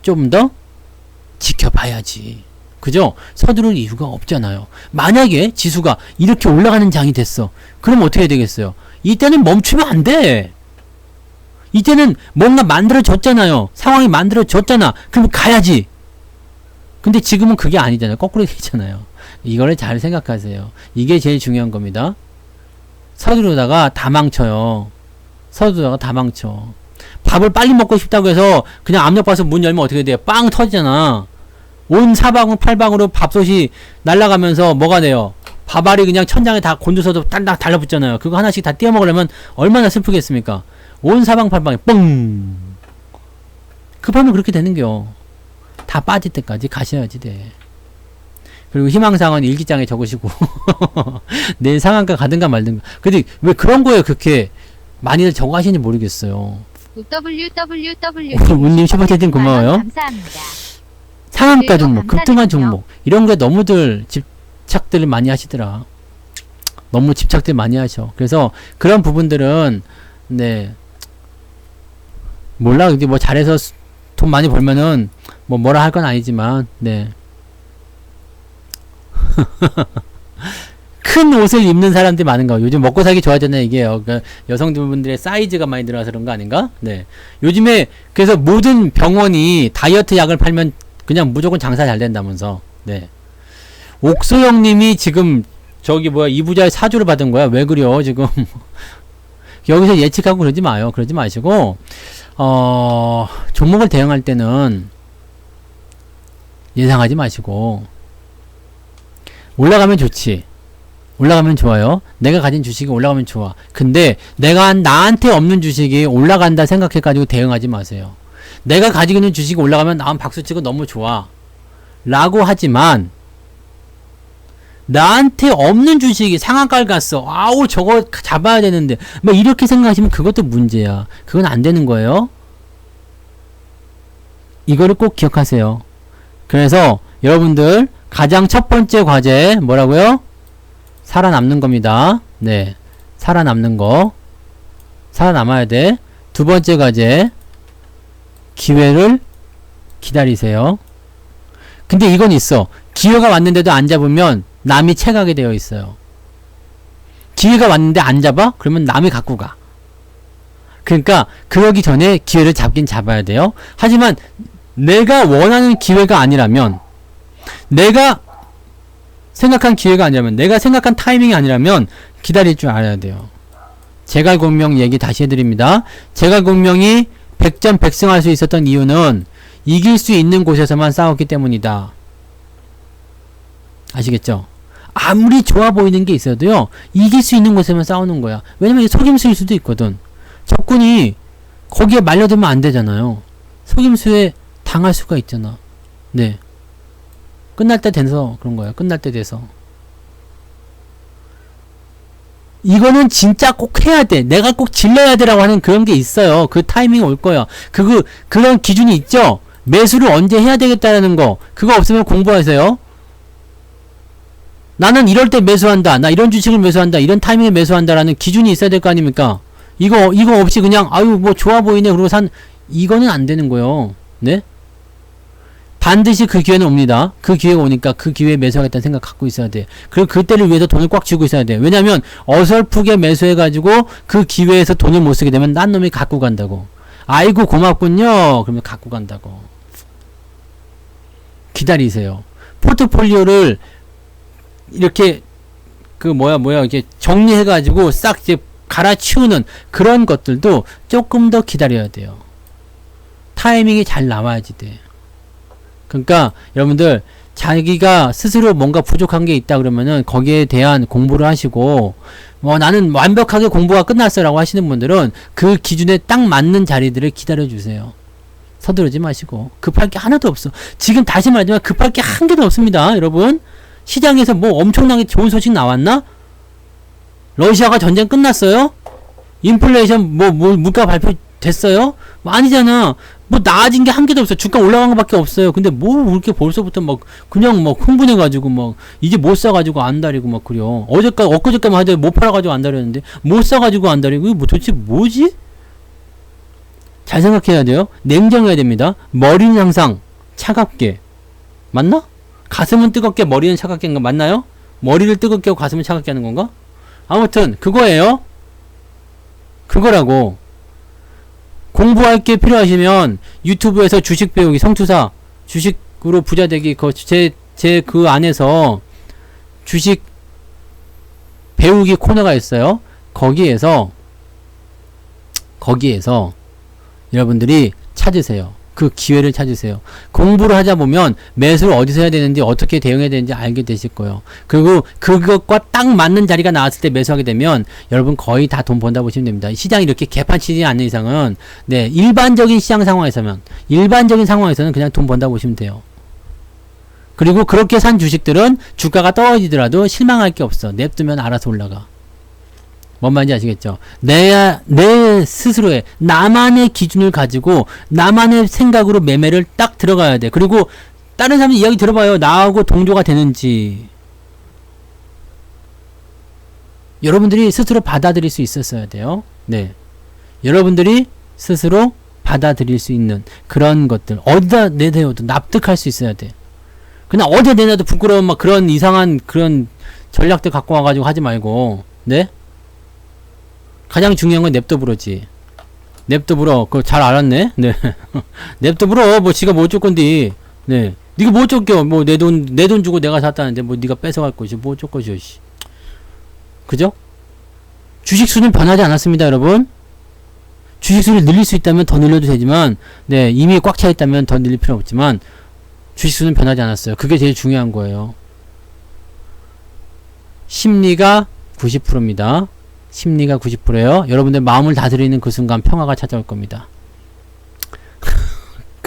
좀 더 지켜봐야지. 그죠? 서두를 이유가 없잖아요. 만약에 지수가 이렇게 올라가는 장이 됐어. 그럼 어떻게 해야 되겠어요? 이때는 멈추면 안 돼. 이때는 뭔가 만들어졌잖아요. 상황이 만들어졌잖아. 그럼 가야지. 근데 지금은 그게 아니잖아요. 거꾸로 되잖아요. 이거를 잘 생각하세요. 이게 제일 중요한 겁니다. 서두르다가 다 망쳐요. 서두르다가 다 망쳐. 밥을 빨리 먹고 싶다고 해서 그냥 압력 봐서 문 열면 어떻게 돼요? 빵 터지잖아. 온 사방으로 팔방으로 밥솥이 날아가면서 뭐가 돼요? 밥알이 그냥 천장에 다 곤두서도 딱딱 달라붙잖아요. 그거 하나씩 다 떼어 먹으려면 얼마나 슬프겠습니까? 온 사방 팔방에 뻥! 급하면 그렇게 되는겨. 다 빠질 때까지 가셔야지 돼. 그리고 희망사항은 일기장에 적으시고 내일 상한가 가든가 말든가. 근데 왜 그런 거에 그렇게 많이들 적어 하시는지 모르겠어요. 운님 슈퍼채팅 고마워요. 감사합니다. 상한가 종목, 급등한 종목 이런 게 너무들 집착들을 많이 하시더라. 너무 집착들 많이 하셔. 그래서 그런 부분들은 네 몰라. 근데 뭐 잘해서 돈 많이 벌면은 뭐 뭐라 할 건 아니지만 네 큰 옷을 입는 사람들이 많은 거. 요즘 먹고 살기 좋아졌네 이게요. 그러니까 여성분들의 사이즈가 많이 늘어나서 그런 거 아닌가? 네. 요즘에 그래서 모든 병원이 다이어트 약을 팔면 그냥 무조건 장사 잘 된다면서. 네. 옥소영님이 지금 저기 뭐야 이부자의 사주를 받은 거야. 왜 그려 지금? 여기서 예측하고 그러지 마요. 그러지 마시고 종목을 대응할 때는 예상하지 마시고 올라가면 좋지. 올라가면 좋아요. 내가 가진 주식이 올라가면 좋아. 근데 내가 나한테 없는 주식이 올라간다 생각해가지고 대응하지 마세요. 내가 가지고 있는 주식이 올라가면 난 박수치고 너무 좋아 라고 하지만 나한테 없는 주식이 상한가를 갔어. 아우 저거 잡아야 되는데 막 이렇게 생각하시면 그것도 문제야. 그건 안 되는 거예요. 이거를 꼭 기억하세요. 그래서 여러분들 가장 첫 번째 과제 뭐라고요? 살아남는 겁니다. 네, 살아남는 거. 살아남아야 돼. 두 번째 과제 기회를 기다리세요. 근데 이건 있어. 기회가 왔는데도 안 잡으면 남이 채가게 되어 있어요. 기회가 왔는데 안 잡아? 그러면 남이 갖고 가. 그러니까 그러기 전에 기회를 잡긴 잡아야 돼요. 하지만 내가 원하는 기회가 아니라면, 내가 생각한 기회가 아니라면, 내가 생각한 타이밍이 아니라면 기다릴 줄 알아야 돼요. 제갈공명 얘기 다시 해드립니다. 제갈공명이 백전백승할 수 있었던 이유는 이길 수 있는 곳에서만 싸웠기 때문이다. 아시겠죠? 아무리 좋아 보이는 게 있어도요, 이길 수 있는 곳에만 싸우는 거야. 왜냐면 이게 속임수일 수도 있거든. 적군이 거기에 말려들면 안 되잖아요. 속임수에 당할 수가 있잖아. 네. 끝날 때 돼서 그런 거야. 끝날 때 돼서. 이거는 진짜 꼭 해야 돼. 내가 꼭 질러야 돼라고 하는 그런 게 있어요. 그 타이밍이 올 거야. 그런 기준이 있죠? 매수를 언제 해야 되겠다라는 거. 그거 없으면 공부하세요. 나는 이럴 때 매수한다. 나 이런 주식을 매수한다. 이런 타이밍에 매수한다라는 기준이 있어야 될 거 아닙니까? 이거 없이 그냥, 아유, 뭐 좋아 보이네. 그러고 이거는 안 되는 거예요. 네? 반드시 그 기회는 옵니다. 그 기회가 오니까 그 기회에 매수하겠다는 생각 갖고 있어야 돼. 그리고 그때를 위해서 돈을 꽉 쥐고 있어야 돼. 왜냐면 어설프게 매수해가지고 그 기회에서 돈을 못 쓰게 되면 딴 놈이 갖고 간다고. 아이고 고맙군요. 그러면 갖고 간다고. 기다리세요. 포트폴리오를 이렇게 이렇게 정리해가지고 싹 이제 갈아치우는 그런 것들도 조금 더 기다려야 돼요. 타이밍이 잘 나와야지 돼. 그러니까 여러분들 자기가 스스로 뭔가 부족한 게 있다 그러면은 거기에 대한 공부를 하시고, 나는 완벽하게 공부가 끝났어 라고 하시는 분들은 그 기준에 딱 맞는 자리들을 기다려 주세요. 서두르지 마시고. 급할 게 하나도 없어. 지금 다시 말하지만 급할 게 한 개도 없습니다. 여러분, 시장에서 뭐 엄청나게 좋은 소식 나왔나? 러시아가 전쟁 끝났어요? 인플레이션 물가 발표됐어요? 아니잖아. 나아진 게 한 개도 없어. 주가 올라간 거밖에 없어요. 근데 그렇게 벌써부터 그냥 흥분해가지고 이제 못 사가지고 안달이고 그래요. 엊그저께만 하더니 못 팔아가지고 안달이었는데 못 사가지고 안달이고 이거 도대체 뭐지? 잘 생각해야 돼요. 냉정해야 됩니다. 머리는 항상 차갑게. 맞나? 가슴은 뜨겁게 머리는 차갑게 하는 거 맞나요? 머리를 뜨겁게 하고 가슴을 차갑게 하는 건가? 아무튼 그거예요. 그거라고. 공부할 게 필요하시면 유튜브에서 주식 배우기 성투사 주식으로 부자 되기 제 그 안에서 주식 배우기 코너가 있어요. 거기에서 여러분들이 찾으세요. 그 기회를 찾으세요. 공부를 하다 보면 매수를 어디서 해야 되는지 어떻게 대응해야 되는지 알게 되실 거예요. 그리고 그것과 딱 맞는 자리가 나왔을 때 매수하게 되면 여러분 거의 다 돈 번다 보시면 됩니다. 시장이 이렇게 개판치지 않는 이상은 일반적인 시장 상황에서는 그냥 돈 번다 보시면 돼요. 그리고 그렇게 산 주식들은 주가가 떨어지더라도 실망할 게 없어. 냅두면 알아서 올라가. 뭔 말인지 아시겠죠? 내 스스로의 나만의 기준을 가지고 나만의 생각으로 매매를 딱 들어가야 돼. 그리고 다른 사람 이야기 들어봐요. 나하고 동조가 되는지. 여러분들이 스스로 받아들일 수 있었어야 돼요. 네. 여러분들이 스스로 받아들일 수 있는 그런 것들. 어디다 내세워도 납득할 수 있어야 돼. 그냥 어디에 내놔도 부끄러운 그런 이상한 그런 전략들 갖고 와가지고 하지 말고. 네? 가장 중요한 건 냅둬 불어지. 냅둬 불어. 그거 잘 알았네. 네. 냅둬 불어. 지가 뭐 어쩔 건데. 네. 니가 뭐 어쩔겨. 내 돈 주고 내가 샀다는데 니가 뺏어갈 것이 뭐 어쩔 것이오, 씨. 그죠? 주식수는 변하지 않았습니다, 여러분. 주식수를 늘릴 수 있다면 더 늘려도 되지만, 이미 꽉 차 있다면 더 늘릴 필요 없지만, 주식수는 변하지 않았어요. 그게 제일 중요한 거예요. 심리가 90%입니다. 심리가 90%예요. 여러분들 마음을 다스리는 그 순간 평화가 찾아올 겁니다.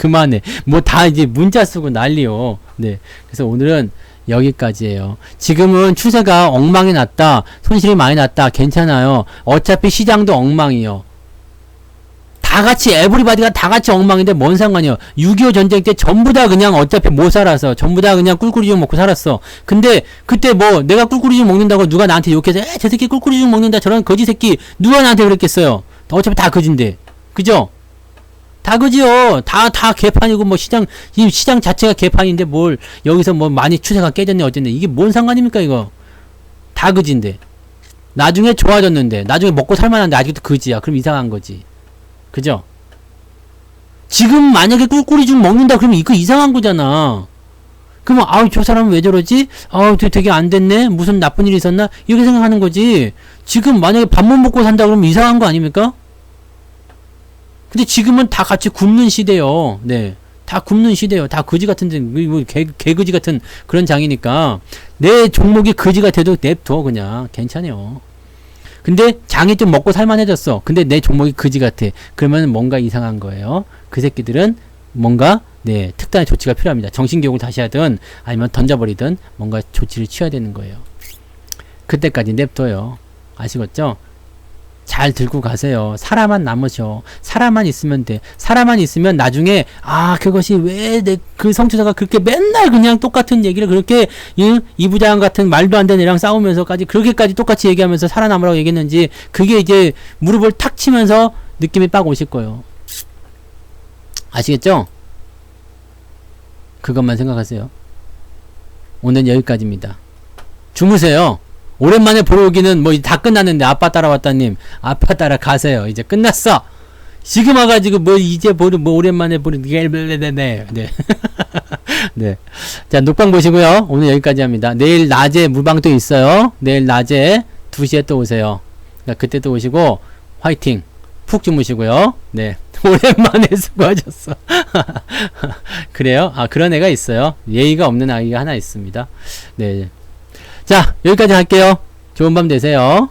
그만해. 뭐 다 이제 문자 쓰고 난리요. 네. 그래서 오늘은 여기까지예요. 지금은 추세가 엉망이 났다. 손실이 많이 났다. 괜찮아요. 어차피 시장도 엉망이요. 다 같이 에브리바디가 다 같이 엉망인데 뭔 상관이요. 6.25 전쟁 때 전부 다 그냥 어차피 못 살아서 전부 다 그냥 꿀꿀이죽 먹고 살았어. 근데 그때 뭐 내가 꿀꿀이죽 먹는다고 누가 나한테 욕해서 저 새끼 꿀꿀이죽 먹는다 저런 거지 새끼 누가 나한테 그랬겠어요. 어차피 다 거진데. 그죠? 다 그지요. 다 개판이고 뭐 이 시장 자체가 개판인데 뭘 여기서 뭐 많이 추세가 깨졌네 어쨌네. 이게 뭔 상관입니까 이거. 다 그진데. 나중에 좋아졌는데 나중에 먹고 살만한데 아직도 그지야. 그럼 이상한 거지. 그죠? 지금 만약에 꿀꿀이죽 먹는다 그러면 이거 이상한 거잖아. 그러면 아우 저 사람은 왜 저러지? 아우 되게 안 됐네. 무슨 나쁜 일이 있었나? 이렇게 생각하는 거지. 지금 만약에 밥만 먹고 산다 그러면 이상한 거 아닙니까? 근데 지금은 다 같이 굶는 시대요. 네. 다 굶는 시대요. 다 거지 같은데, 뭐, 개거지 같은 그런 장이니까. 내 종목이 거지 같아도 냅둬, 그냥. 괜찮아요. 근데 장이 좀 먹고 살만해졌어. 근데 내 종목이 거지 같아. 그러면 뭔가 이상한 거예요. 그 새끼들은 뭔가, 네, 특단의 조치가 필요합니다. 정신교육을 다시 하든, 아니면 던져버리든, 뭔가 조치를 취해야 되는 거예요. 그때까지 냅둬요. 아시겠죠? 잘 들고 가세요. 살아만 남으셔. 살아만 있으면 돼. 살아만 있으면 나중에 그것이 왜 그 성투자가 그렇게 맨날 그냥 똑같은 얘기를 그렇게 이 부장 같은 말도 안 되는 애랑 싸우면서까지 그렇게까지 똑같이 얘기하면서 살아남으라고 얘기했는지 그게 이제 무릎을 탁 치면서 느낌이 빡 오실 거예요. 아시겠죠? 그것만 생각하세요. 오늘 여기까지입니다. 주무세요. 오랜만에 보러 오기는 뭐 다 끝났는데 아빠 따라왔다님 아빠 따라 가세요. 이제 끝났어. 지금 와가지고 뭐 이제 뭐 오랜만에 보는 네. 네. 자 녹방 보시고요. 오늘 여기까지 합니다. 내일 낮에 물방 또 있어요. 내일 낮에 2시에 또 오세요. 그러니까 그때 또 오시고 화이팅. 푹 주무시고요. 네. 오랜만에 수고하셨어. 그래요? 그런 애가 있어요. 예의가 없는 아이가 하나 있습니다. 네. 자, 여기까지 할게요. 좋은 밤 되세요.